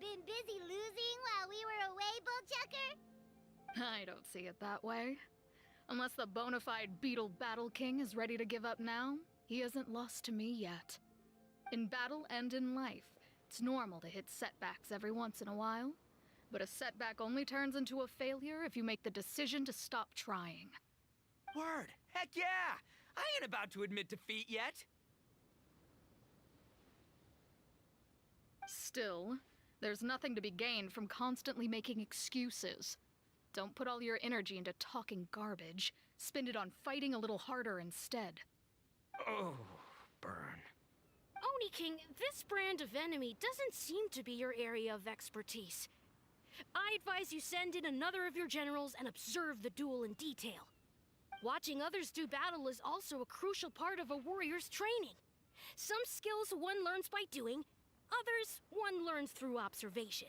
been busy losing while we were away, Bullchucker? I don't see it that way. Unless the bona fide Beetle Battle King is ready to give up now, he hasn't lost to me yet. In battle and in life, it's normal to hit setbacks every once in a while. But a setback only turns into a failure if you make the decision to stop trying. Word. Heck yeah! I ain't about to admit defeat yet. Still, there's nothing to be gained from constantly making excuses. Don't put all your energy into talking garbage. Spend it on fighting a little harder instead. Oh, burn. Oni King, this brand of enemy doesn't seem to be your area of expertise. I advise you send in another of your generals and observe the duel in detail. Watching others do battle is also a crucial part of a warrior's training. Some skills one learns by doing, others one learns through observation.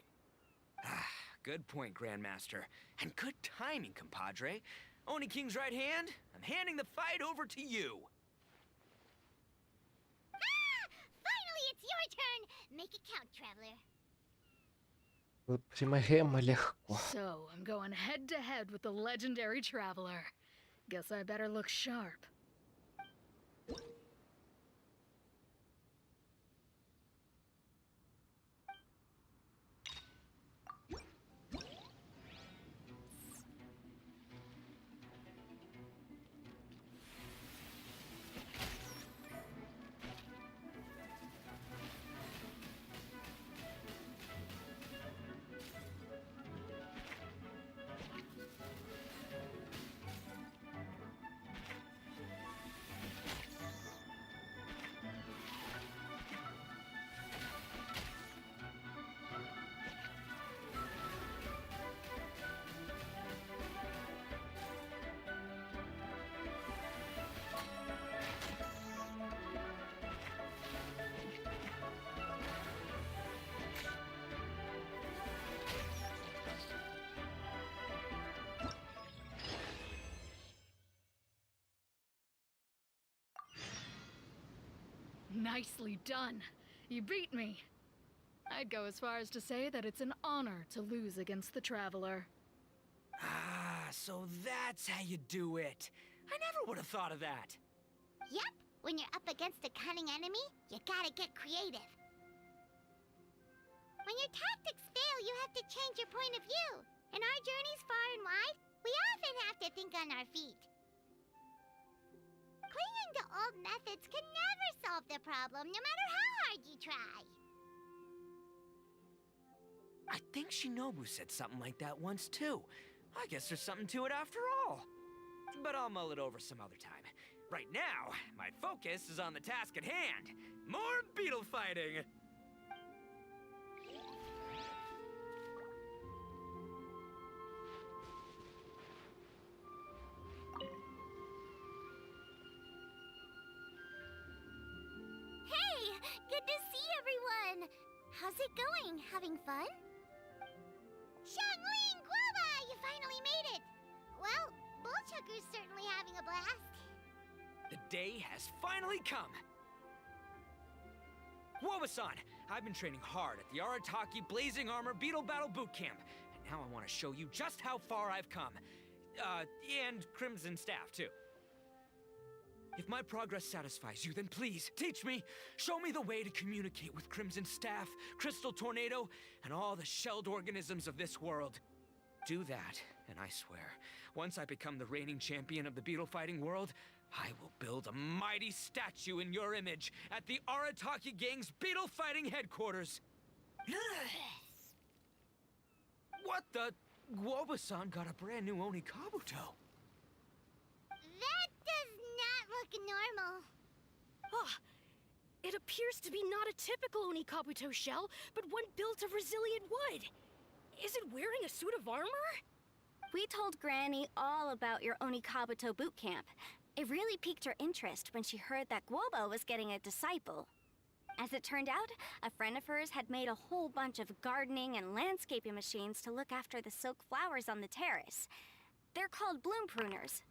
Good point, Grandmaster. And good timing, compadre. Oni King's right hand, I'm handing the fight over to you. Finally, it's your turn! Make it count, Traveler. Вот прямая легко. So, I'm going head to head with the legendary Traveler. Guess I better look sharp. Nicely done. You beat me. I'd go as far as to say that it's an honor to lose against the Traveler. Ah, so that's how you do it. I never would have thought of that. Yep, when you're up against a cunning enemy, you gotta get creative. When your tactics fail, you have to change your point of view. In our journeys far and wide, we often have to think on our feet. Clinging to old methods can never solve the problem, no matter how hard you try. I think Shinobu said something like that once too. I guess there's something to it after all. But I'll mull it over some other time. Right now, my focus is on the task at hand. More beetle fighting! Hey, good to see everyone. How's it going? Having fun? Xiangling Guoba, you finally made it. Well, Bullchucker's certainly having a blast. The day has finally come! Woba-san, I've been training hard at the Arataki Blazing Armor Beetle Battle Boot Camp, and now I want to show you just how far I've come. And Crimson Staff, too. If my progress satisfies you, then please, teach me! Show me the way to communicate with Crimson Staff, Crystal Tornado, and all the shelled organisms of this world. Do that, and I swear, once I become the reigning champion of the beetle fighting world, I will build a mighty statue in your image at the Arataki Gang's beetle fighting headquarters. What the? Guoba-san got a brand new Oni Kabuto. That does not look normal. Ah, it appears to be not a typical Onikabuto shell, but one built of resilient wood. Is it wearing a suit of armor? We told Granny all about your Onikabuto boot camp. It really piqued her interest when she heard that Guoba was getting a disciple. As it turned out, a friend of hers had made a whole bunch of gardening and landscaping machines to look after the silk flowers on the terrace. They're called bloom pruners.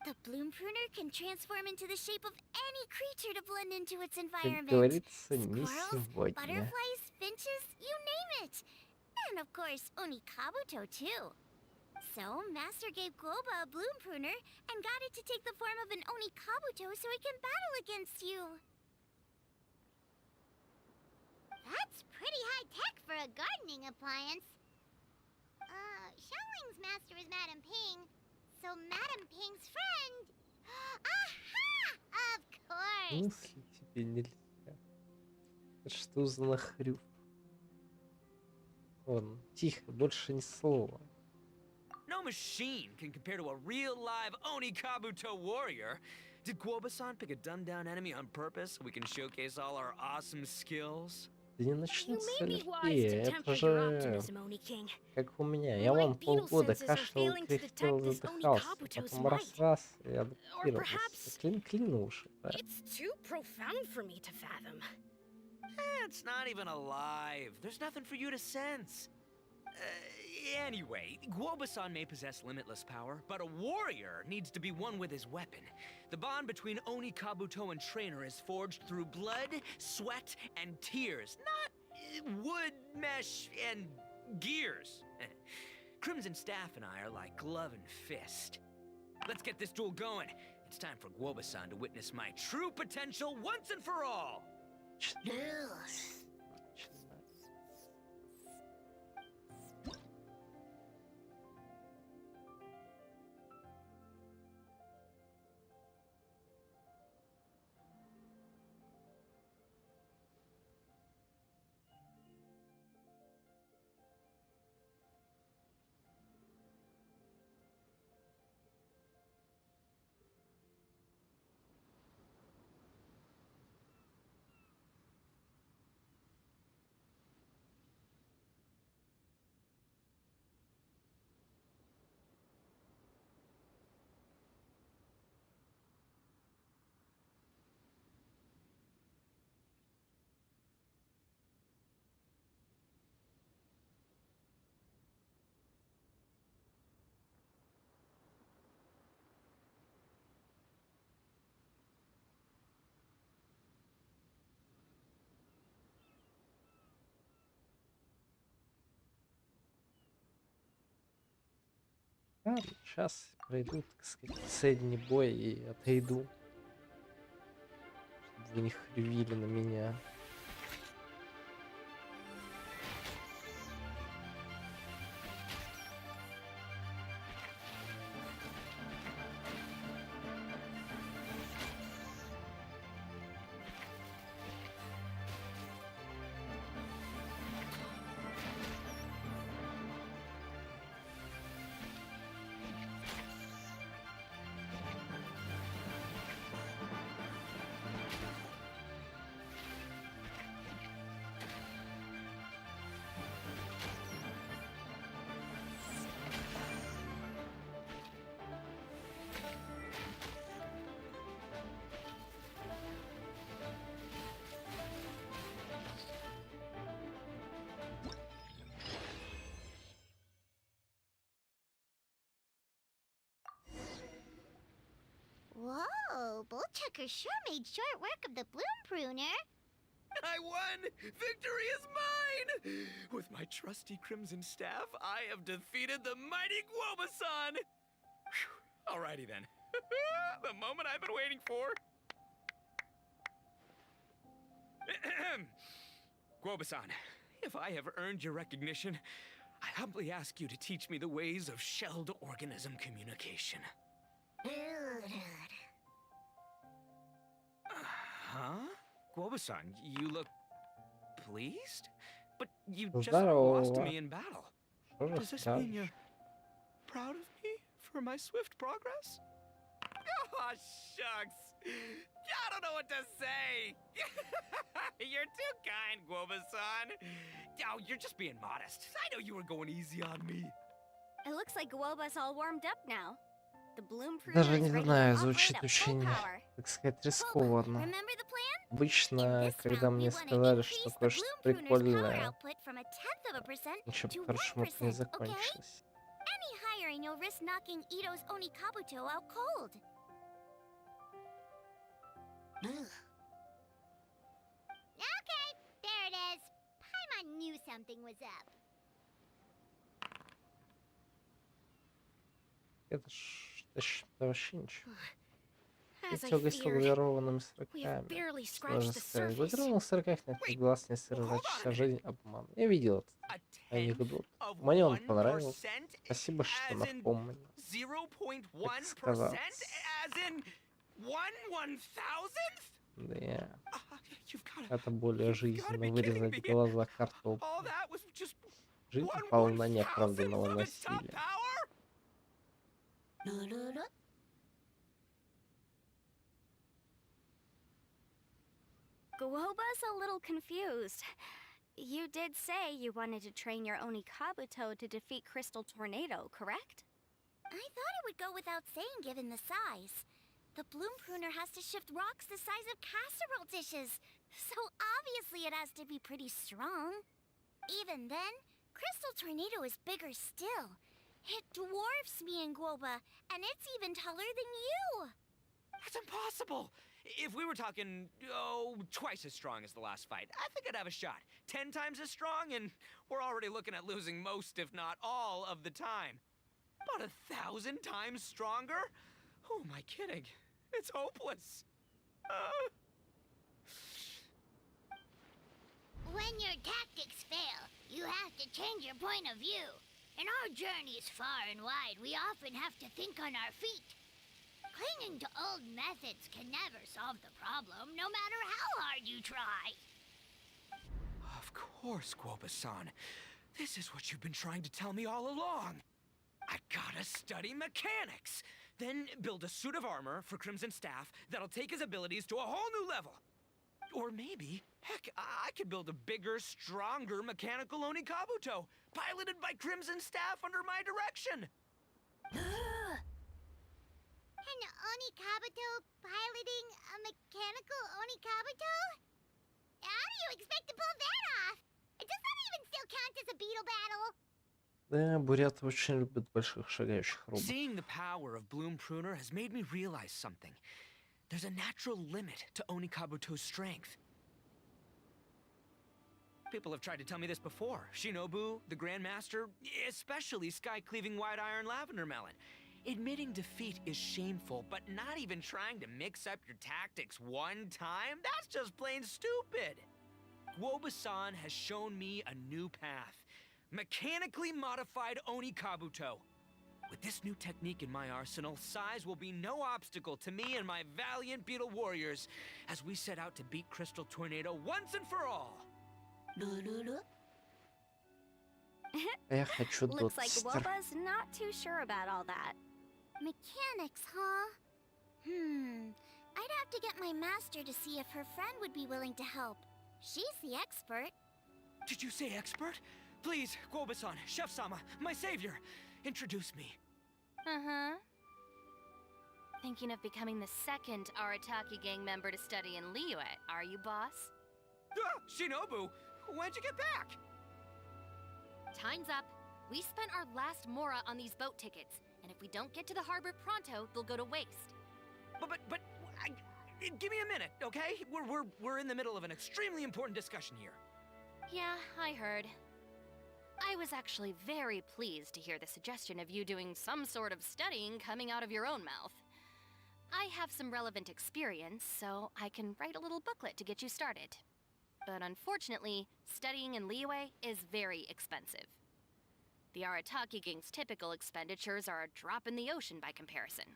The bloom pruner can transform into the shape of any creature to blend into its Как environment. говорится, не Squirrels, сегодня. butterflies, finches, you name it. And of course, Onikabuto too. So, Master gave Guoba a bloom pruner and got it to take the form of an Onikabuto so it can battle against you. That's pretty high-tech for a gardening appliance. Xiaoling's master is Madame Ping, so Madame Ping's friend... Aha! Of course! Мысли тебе нельзя. Это что за нахрюк? Ладно, тихо, больше ни слова. No machine can compare to a real live Oni Kabuto warrior. Did Guoba-san pick a dumbed-down enemy on purpose so we can showcase all our awesome skills? Да не You начнется may be wise to аллергия, temper это your же optimism, Oni King. как у меня. Я My вон beetle полгода senses are кашлял, failing to кряхтел, detect this задыхался, Onikabuto's потом might. раз и Or адаптировался. perhaps Клин уши, да. it's too profound for me to fathom. It's not even alive. There's nothing for you to sense. Anyway, Guoba-san may possess limitless power, but a warrior needs to be one with his weapon. The bond between Oni Kabuto and trainer is forged through blood, sweat, and tears, not wood, mesh, and gears. Crimson Staff and I are like glove and fist. Let's get this duel going. It's time for Guoba-san to witness my true potential once and for all. Начинается. Ладно, сейчас пройду, так сказать, последний бой и отойду. Чтобы вы не хрювили на меня. Whoa, Bullchucker sure made short work of the bloom pruner. I won! Victory is mine! With my trusty Crimson Staff, I have defeated the mighty Guoba-san! Phew. Alrighty then. The moment I've been waiting for. Guoba-san, if I have earned your recognition, I humbly ask you to teach me the ways of shelled organism communication. Huh? Guoba-san, you look pleased? But you just lost to me in battle. Что же Does this mean скажешь? you're proud of me for my swift progress? Oh, shucks. I don't know what to say. You're too kind, Guoba-san. Oh, you're just being modest. I know you were going easy on me. It looks like Guoba's all warmed up now. The bloom pruner Даже is не ready to знаю, operate звучит at full очень, power. так сказать, Guoba, рискованно. remember the plan? In Обычно, this когда round, we мне want to сказали, что increase the кое-что bloom pruner's power прикольное, output from 1/10% ничего to по-хорошему это не 1%, okay? закончилось. Any higher and you'll risk knocking Ito's Onikabuto out cold. Okay, there it is. Paimon knew something was up. Это вообще ничего. As I Эти угостил feared, глазированными we have сырками. barely Сложно scratched the сказать. surface. Глазированных сырках на первый глаз не сосредоточится жизнь обман. Я видел этот A анекдот. tenth of Мне он 1%, понравился. Спасибо, что as in напомнил. 0.1%, сказать. as in 1/1000th? Да, You've got это более you've gotta жизненно be kidding вырезать me. глаза All картопом. that was just Жизнь 1/1000th полна неоправданного of its top насилия. power? Guoba's a little confused. You did say you wanted to train your Onikabuto to defeat Crystal Tornado, correct? I thought it would go without saying given the size. The bloom pruner has to shift rocks the size of casserole dishes, so obviously it has to be pretty strong. Even then, Crystal Tornado is bigger still. It dwarfs me and Guoba, and it's even taller than you. That's impossible. If we were talking, twice as strong as the last fight, I think I'd have a shot. 10 times as strong, and we're already looking at losing most, if not all, of the time. But 1,000 times stronger? Who am I kidding? It's hopeless. When your tactics fail, you have to change your point of view. In our journeys far and wide, we often have to think on our feet. Clinging to old methods can never solve the problem, no matter how hard you try. Of course, Guoba-san. This is what you've been trying to tell me all along. I gotta study mechanics. Then build a suit of armor for Crimson Staff that'll take his abilities to a whole new level. Or maybe, heck, I could build a bigger, stronger mechanical Onikabuto, piloted by Crimson Staff under my direction. An Onikabuto piloting a mechanical Onikabuto? How do you expect to pull that off? Does that even still count as a beetle battle? Да, буряты очень любят больших шагающих роботов. Seeing the power of Bloom Pruner has made me realize something. There's a natural limit to Onikabuto's strength. People have tried to tell me this before. Shinobu, the Grandmaster, especially Sky-Cleaving White Iron Lavender Melon. Admitting defeat is shameful, but not even trying to mix up your tactics one time? That's just plain stupid! Guoba-san has shown me a new path. Mechanically modified Onikabuto. With this new technique in my arsenal, size will be no obstacle to me and my valiant beetle warriors as we set out to beat Crystal Tornado once and for all. Я хочу Looks like Дотстер. Guoba's not too sure about all that. Mechanics, huh? I'd have to get my master to see if her friend would be willing to help. She's the expert. Did you say expert? Please, Guoba-san, Chef-sama, my savior, introduce me. Uh-huh. Thinking of becoming the second Arataki gang member to study in Liyue, are you, boss? Shinobu, when'd you get back? Time's up. We spent our last mora on these boat tickets, and if we don't get to the harbor pronto, they'll go to waste. But, give me a minute, okay? We're in the middle of an extremely important discussion here. Yeah, I heard. I was actually very pleased to hear the suggestion of you doing some sort of studying coming out of your own mouth. I have some relevant experience, so I can write a little booklet to get you started. But unfortunately, studying in Liyue is very expensive. The Arataki gang's typical expenditures are a drop in the ocean by comparison.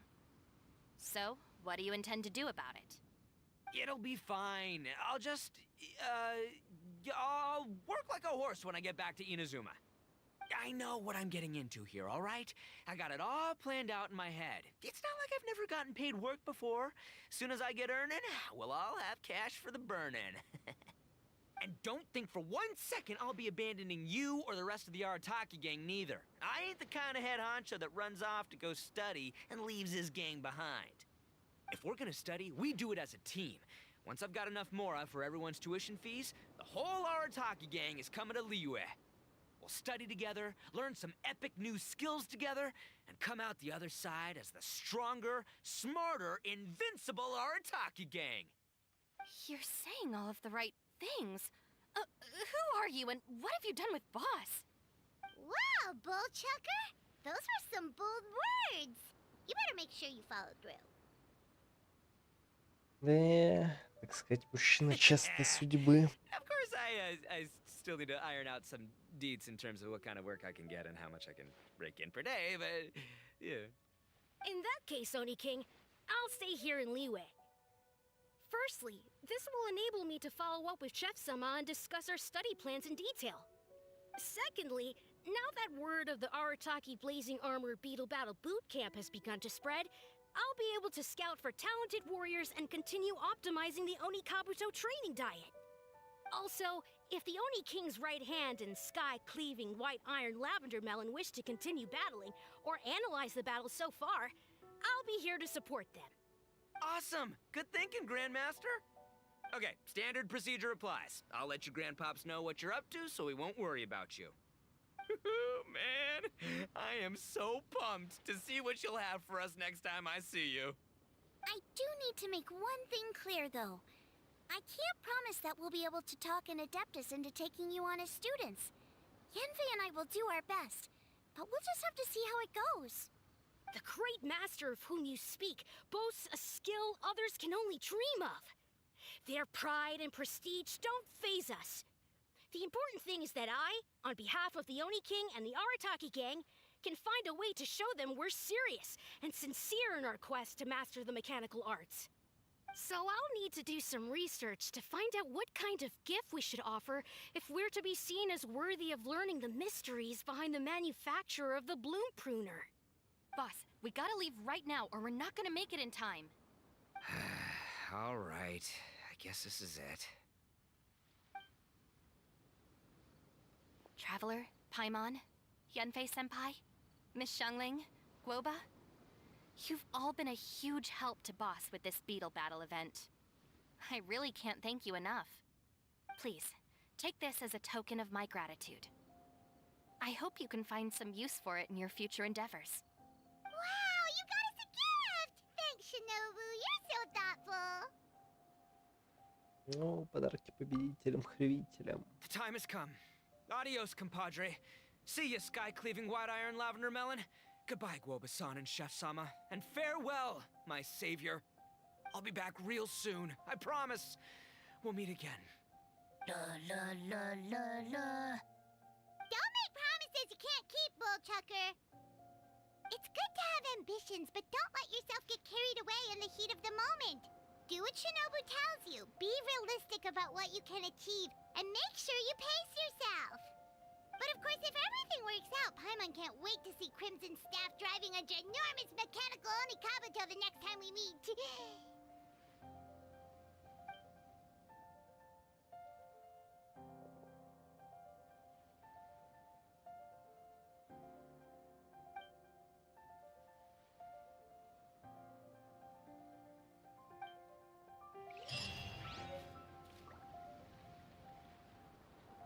So, what do you intend to do about it? It'll be fine. I'll work like a horse when I get back to Inazuma. I know what I'm getting into here, all right? I got it all planned out in my head. It's not like I've never gotten paid work before. Soon as I get earning, we'll all have cash for the burning. And don't think for 1 second I'll be abandoning you or the rest of the Arataki gang neither. I ain't the kind of head honcho that runs off to go study and leaves his gang behind. If we're gonna study, we do it as a team. Once I've got enough mora for everyone's tuition fees, the whole Arataki gang is coming to Liyue. We'll study together, learn some epic new skills together, and come out the other side as the stronger, smarter, invincible Arataki gang. You're saying all of the right things. Who are you and what have you done with Boss? Wow, Bullchucker! Those were some bold words! You better make sure you follow through. Да, так сказать, мужчина частой судьбы. Of course, I still need to iron out some deets in terms of what kind of work I can get and how much I can rake in per day, but yeah. In that case, Oni King, I'll stay here in Liyue. Firstly, this will enable me to follow up with Chef Sama and discuss our study plans in detail. Secondly, now that word of the Arataki Blazing Armor Beetle Battle Boot Camp has begun to spread, I'll be able to scout for talented warriors and continue optimizing the Oni Kabuto training diet. Also, if the Oni King's right hand and sky-cleaving white iron lavender melon wish to continue battling or analyze the battle so far, I'll be here to support them. Awesome! Good thinking, Grandmaster! Okay, standard procedure applies. I'll let you grandpops know what you're up to so we won't worry about you. Man, I am so pumped to see what you'll have for us next time I see you. I do need to make one thing clear, though. I can't promise that we'll be able to talk an Adeptus into taking you on as students. Yenfei and I will do our best, but we'll just have to see how it goes. The great master of whom you speak boasts a skill others can only dream of. Their pride and prestige don't faze us. The important thing is that I, on behalf of the Oni King and the Arataki gang, can find a way to show them we're serious and sincere in our quest to master the mechanical arts. So I'll need to do some research to find out what kind of gift we should offer if we're to be seen as worthy of learning the mysteries behind the manufacture of the bloom pruner. Boss, we gotta leave right now or we're not gonna make it in time. All right, I guess this is it. Traveler, Paimon, Yenfei-senpai, Miss Xiangling, Guoba. You've all been a huge help to Boss with this beetle battle event. I really can't thank you enough. Please, take this as a token of my gratitude. I hope you can find some use for it in your future endeavors. Wow, you got us a gift! Thanks, Shinobu. You're so thoughtful. Ну, подарки победителям-хревителям. The time has come. Adios, compadre. See ya, sky-cleaving white iron lavender melon. Goodbye, Guoba-san and Chef Sama. And farewell, my savior. I'll be back real soon, I promise. We'll meet again. La la la la la. Don't make promises you can't keep, Bullchucker. It's good to have ambitions, but don't let yourself get carried away in the heat of the moment. Do what Shinobu tells you. Be realistic about what you can achieve, and make sure you pace yourself. But of course, if everything works out, Paimon can't wait to see Crimson Staff driving a ginormous mechanical Onikabuto the next time we meet.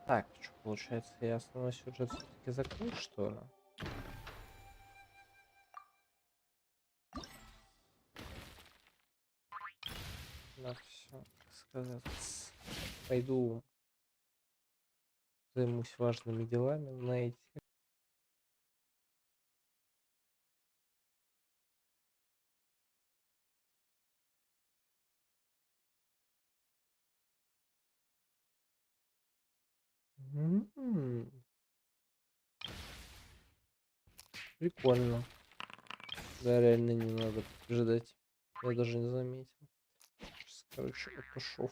Так, что получается, я основной сюжет все-таки закрыл, что ли? Да, все, так сказать. Пойду займусь важными делами на эти. М. Прикольно. Да, реально не надо ждать. Я даже не заметил. Сейчас, короче, отошел.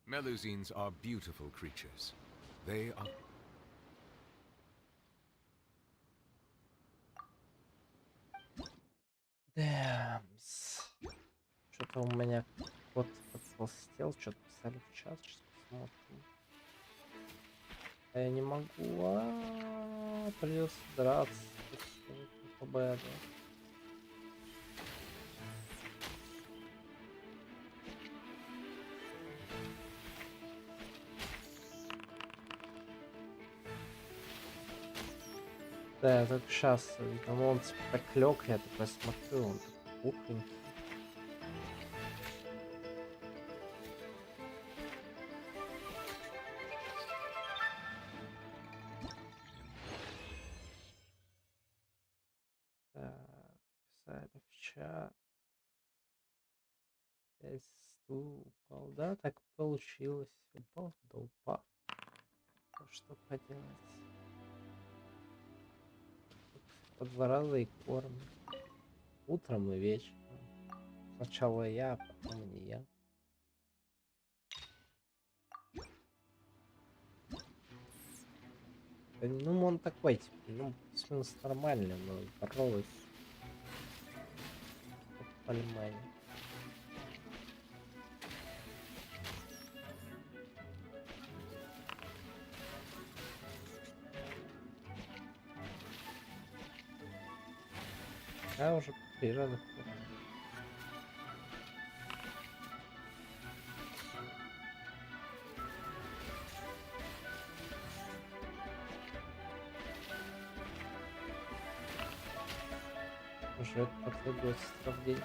Melusines are beautiful creatures. They are... Дэмс. Что-то у меня кот подтолстел, что-то писали в чат, сейчас посмотрим. А я не могу, придется драться с ПБ, да. Да, я только сейчас, видимо, он типа так лег, я такой смотрю, он такой пухленький. Так, писали в чат. 5 стул упал, да, так получилось. Упал, да упал. Ну, что поделать. По 2 раза и кормим. Утром и вечером. Сначала я, а потом не я. Да, ну, он такой, типа, ну, плюс-минус нормальный, но здоровый. Как понимание. Я уже 3 раза кормлю. Уже по 2 гостя в день.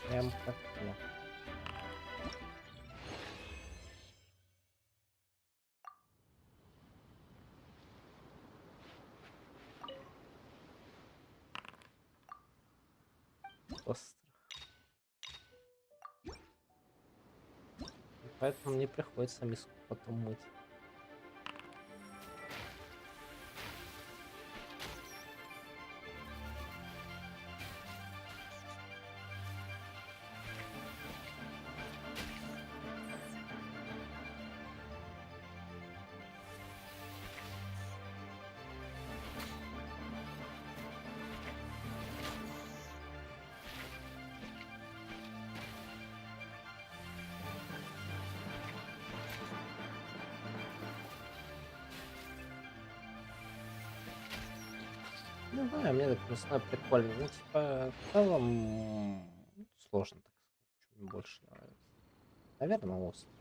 Прям как я. Остро. И поэтому мне приходится миску потом мыть. Не знаю, мне так весной прикольно. Ну, типа, в целом сложно так сказать, что мне больше нравится. Наверное, остров.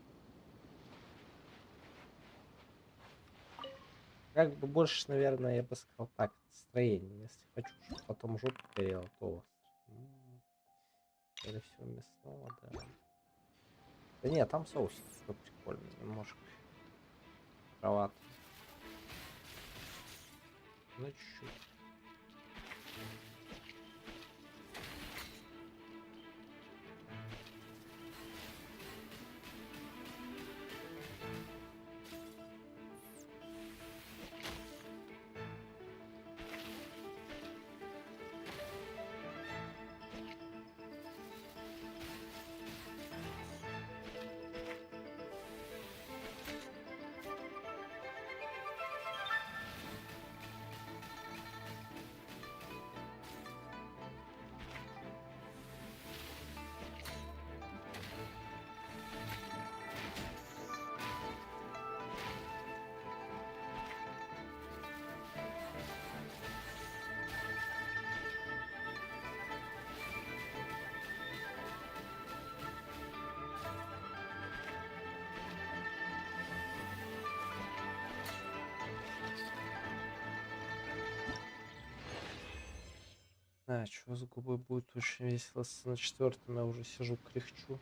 Как бы больше, наверное, я бы сказал так, строение. Если хочу, чтобы потом жопу горело, то остров. Или все мясного, да. Да нет, там соусик такой прикольный, немножко кроват. Ну, чуть-чуть. Да, что с губой будет очень весело. На 4-м я уже сижу, кряхчу.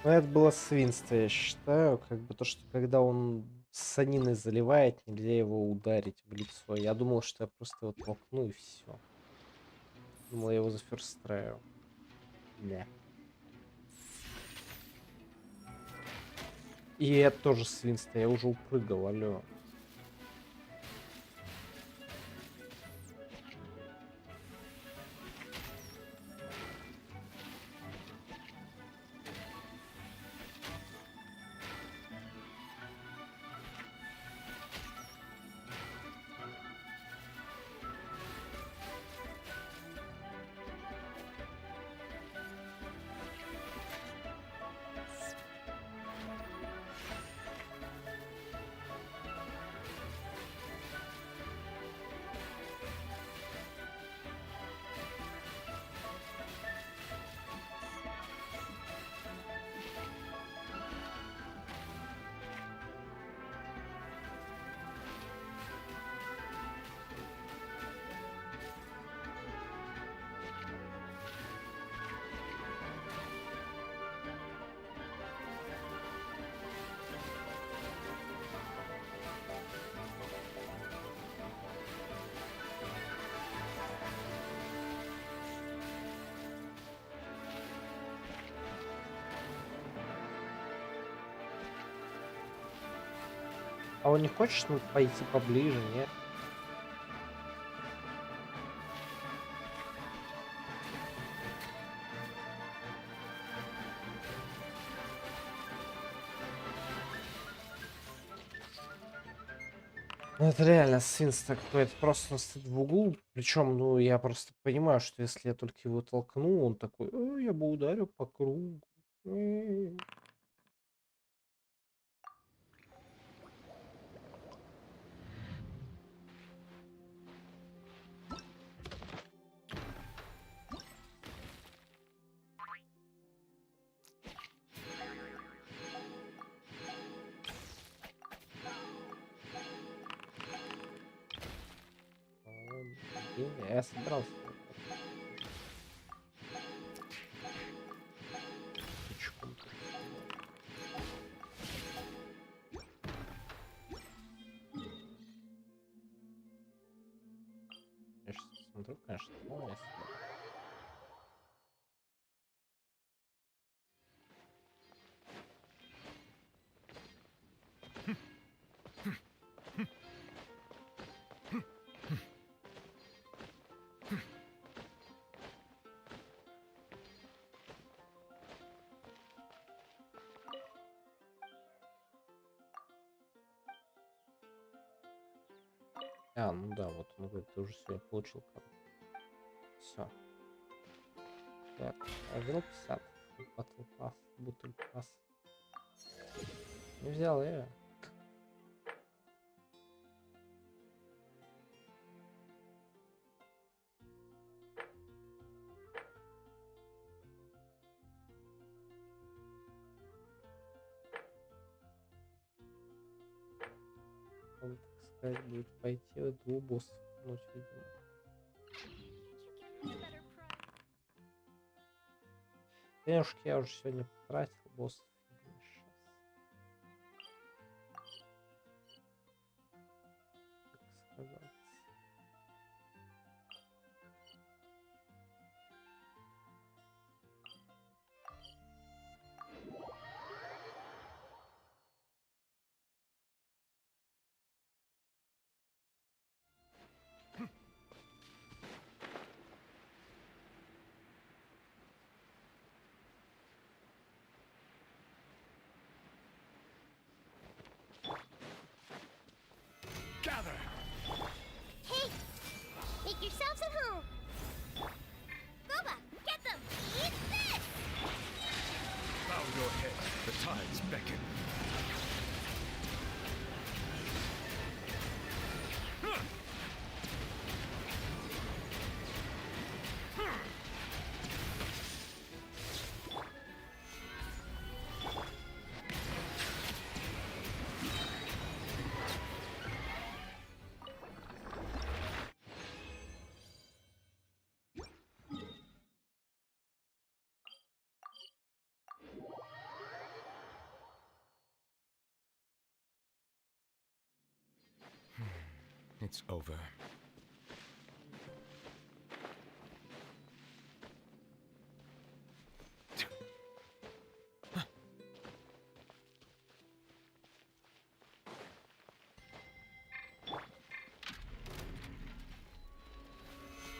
Ну, это было свинство, я считаю. Как бы то, что когда он саниной заливает, нельзя его ударить в лицо. Я думал, что я просто его толкну и все. Думал, я его заферстраю. Не. И это тоже свинство, я уже упрыгал, алло. А он не хочет пойти поближе, нет? Ну, это реально свинство какое-то. Просто он стоит в углу. Причем, ну, я просто понимаю, что если я только его толкну, он такой, я бы ударил по кругу. Я собирался. Пучком. Я сейчас смотрю, конечно, но я собираюсь. А, ну да, вот он говорит, ты уже сегодня получил карту. Все. Так, вел 50. Батл пас, бутыль пас. Не взял я. Он, так сказать, будет пойти в двух боссов. Ну, видимо. Денежки я уже сегодня потратил, боссов. Так сказать. Gather! Hey! Make yourselves at home! Boba, get them! Eat this! Bow your head. The tides beckon. It's over.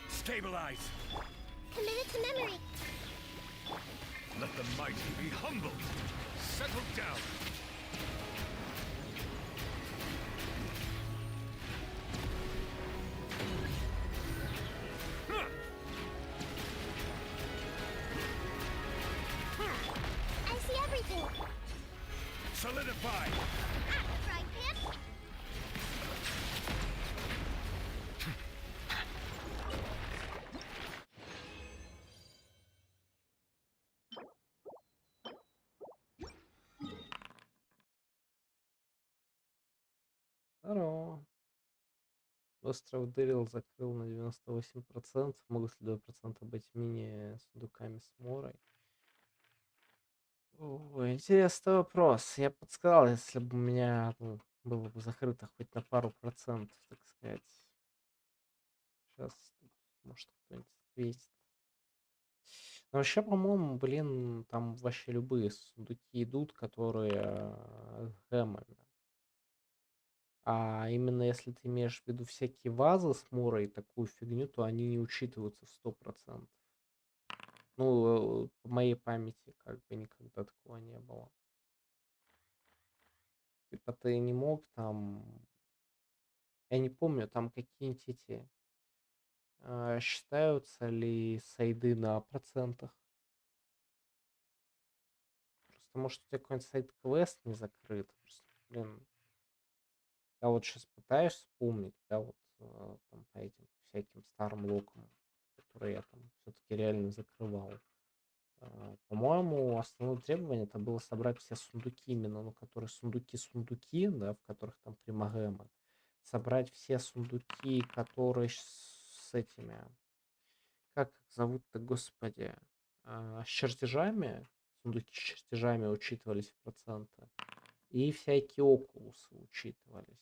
Stabilize! Committed to memory. Let the mighty be humbled! Settle down! I see everything. Solidify! Frying pan. Здорово. Быстро вдырил, закрыл на 98%. Могут ли 2% быть мини-сундуками с морой? Ой, интересный вопрос. Я подсказал, если бы у меня было бы закрыто хоть на пару процентов, так сказать. Сейчас, может, кто-нибудь ответит. Но вообще, по-моему, блин, там вообще любые сундуки идут, которые с гемами. А именно если ты имеешь в виду всякие вазы с мурой и такую фигню, то они не учитываются в 100%. Ну, по моей памяти, как бы никогда такого не было. Типа ты не мог там... Я не помню, там какие-нибудь эти... считаются ли сайды на процентах? Просто может у тебя какой-нибудь сайт-квест не закрыт. Просто, блин, я вот сейчас пытаюсь вспомнить, да, вот там по этим всяким старым локам, которые я там все-таки реально закрывал. По-моему, основное требование это было собрать все сундуки именно, ну, которые сундуки, да, в которых там 3 магема. Собрать все сундуки, которые с этими, как их зовут-то, господи, с чертежами, сундуки с чертежами учитывались в проценты, и всякие окулусы учитывались.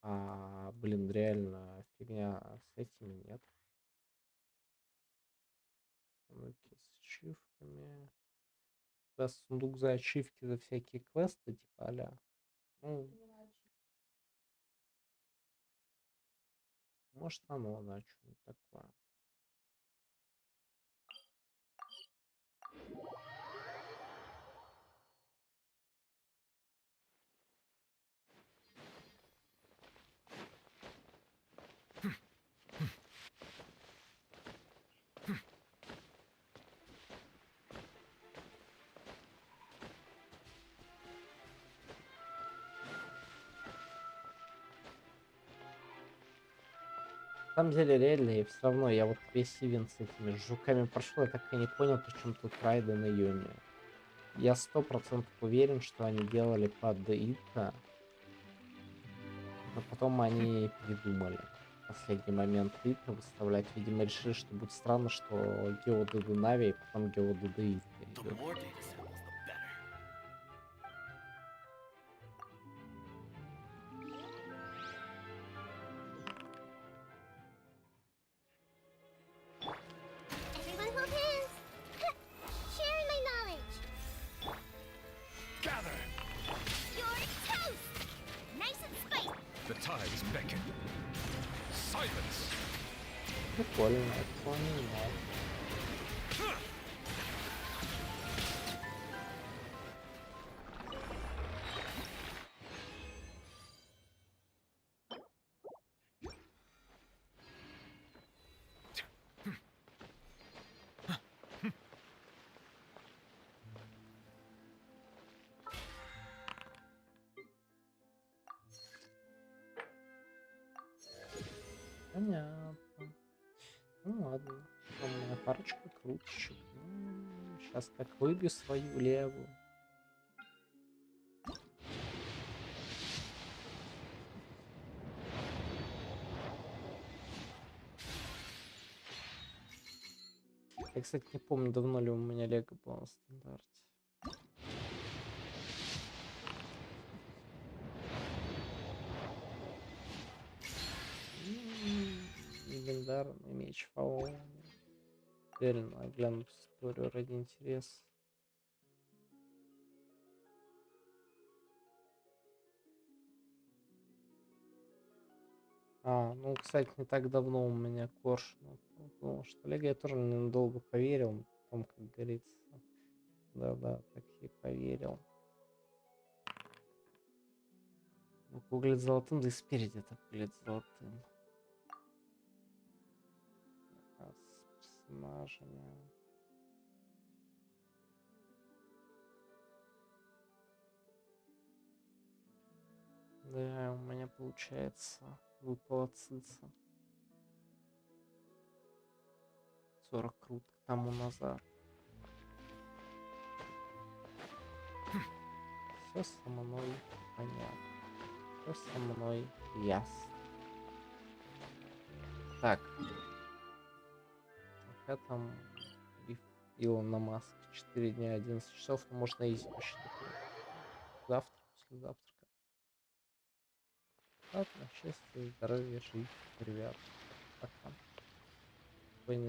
Блин, реально фигня с этими нет. Сундуки с ачивками. Да, сундук за ачивки, за всякие квесты, типа а-ля. Ну, может оно, да, что-нибудь такое. На самом деле, реально, и все равно, я вот весь ивент с этими жуками прошел, я так и не понял, почему тут Райден и Юми. Я 100% уверен, что они делали под Итта, но потом они передумали. В последний момент Итта выставлять, видимо, решили, что будет странно, что Гео ДД Нави и потом Гео ДД Итта The идет. more data samples, the better. Everyone hold hands. Sharing my knowledge. Gather! You're toast. Nice and spicy. The tides beckon. Silence! Прикольно, это не знал. Понятно. Ну ладно. У меня парочка крутичек. Сейчас так выбью свою левую. Я, кстати, не помню, давно ли у меня лего было на стандарте. Легендарный меч фауны. Реально глянуть историю ради интереса. Ну, кстати, не так давно у меня коршун. Потому что Олега я тоже ненадолго поверил. Потом, как говорится. Да-да, так и поверил. Буква выглядит золотым, да и спереди это выглядит золотым. А с персонажами. Да, у меня получается выпала цица. 40 круток тому назад. Все со мной понятно. Все со мной ясно. Так. Пока там Илон на Маск 4 дня 11 часов, но можно изи посчитать. Завтра, послезавтра. Ладно, счастья, здоровья, жизнь, ребят. Пока. Спокойной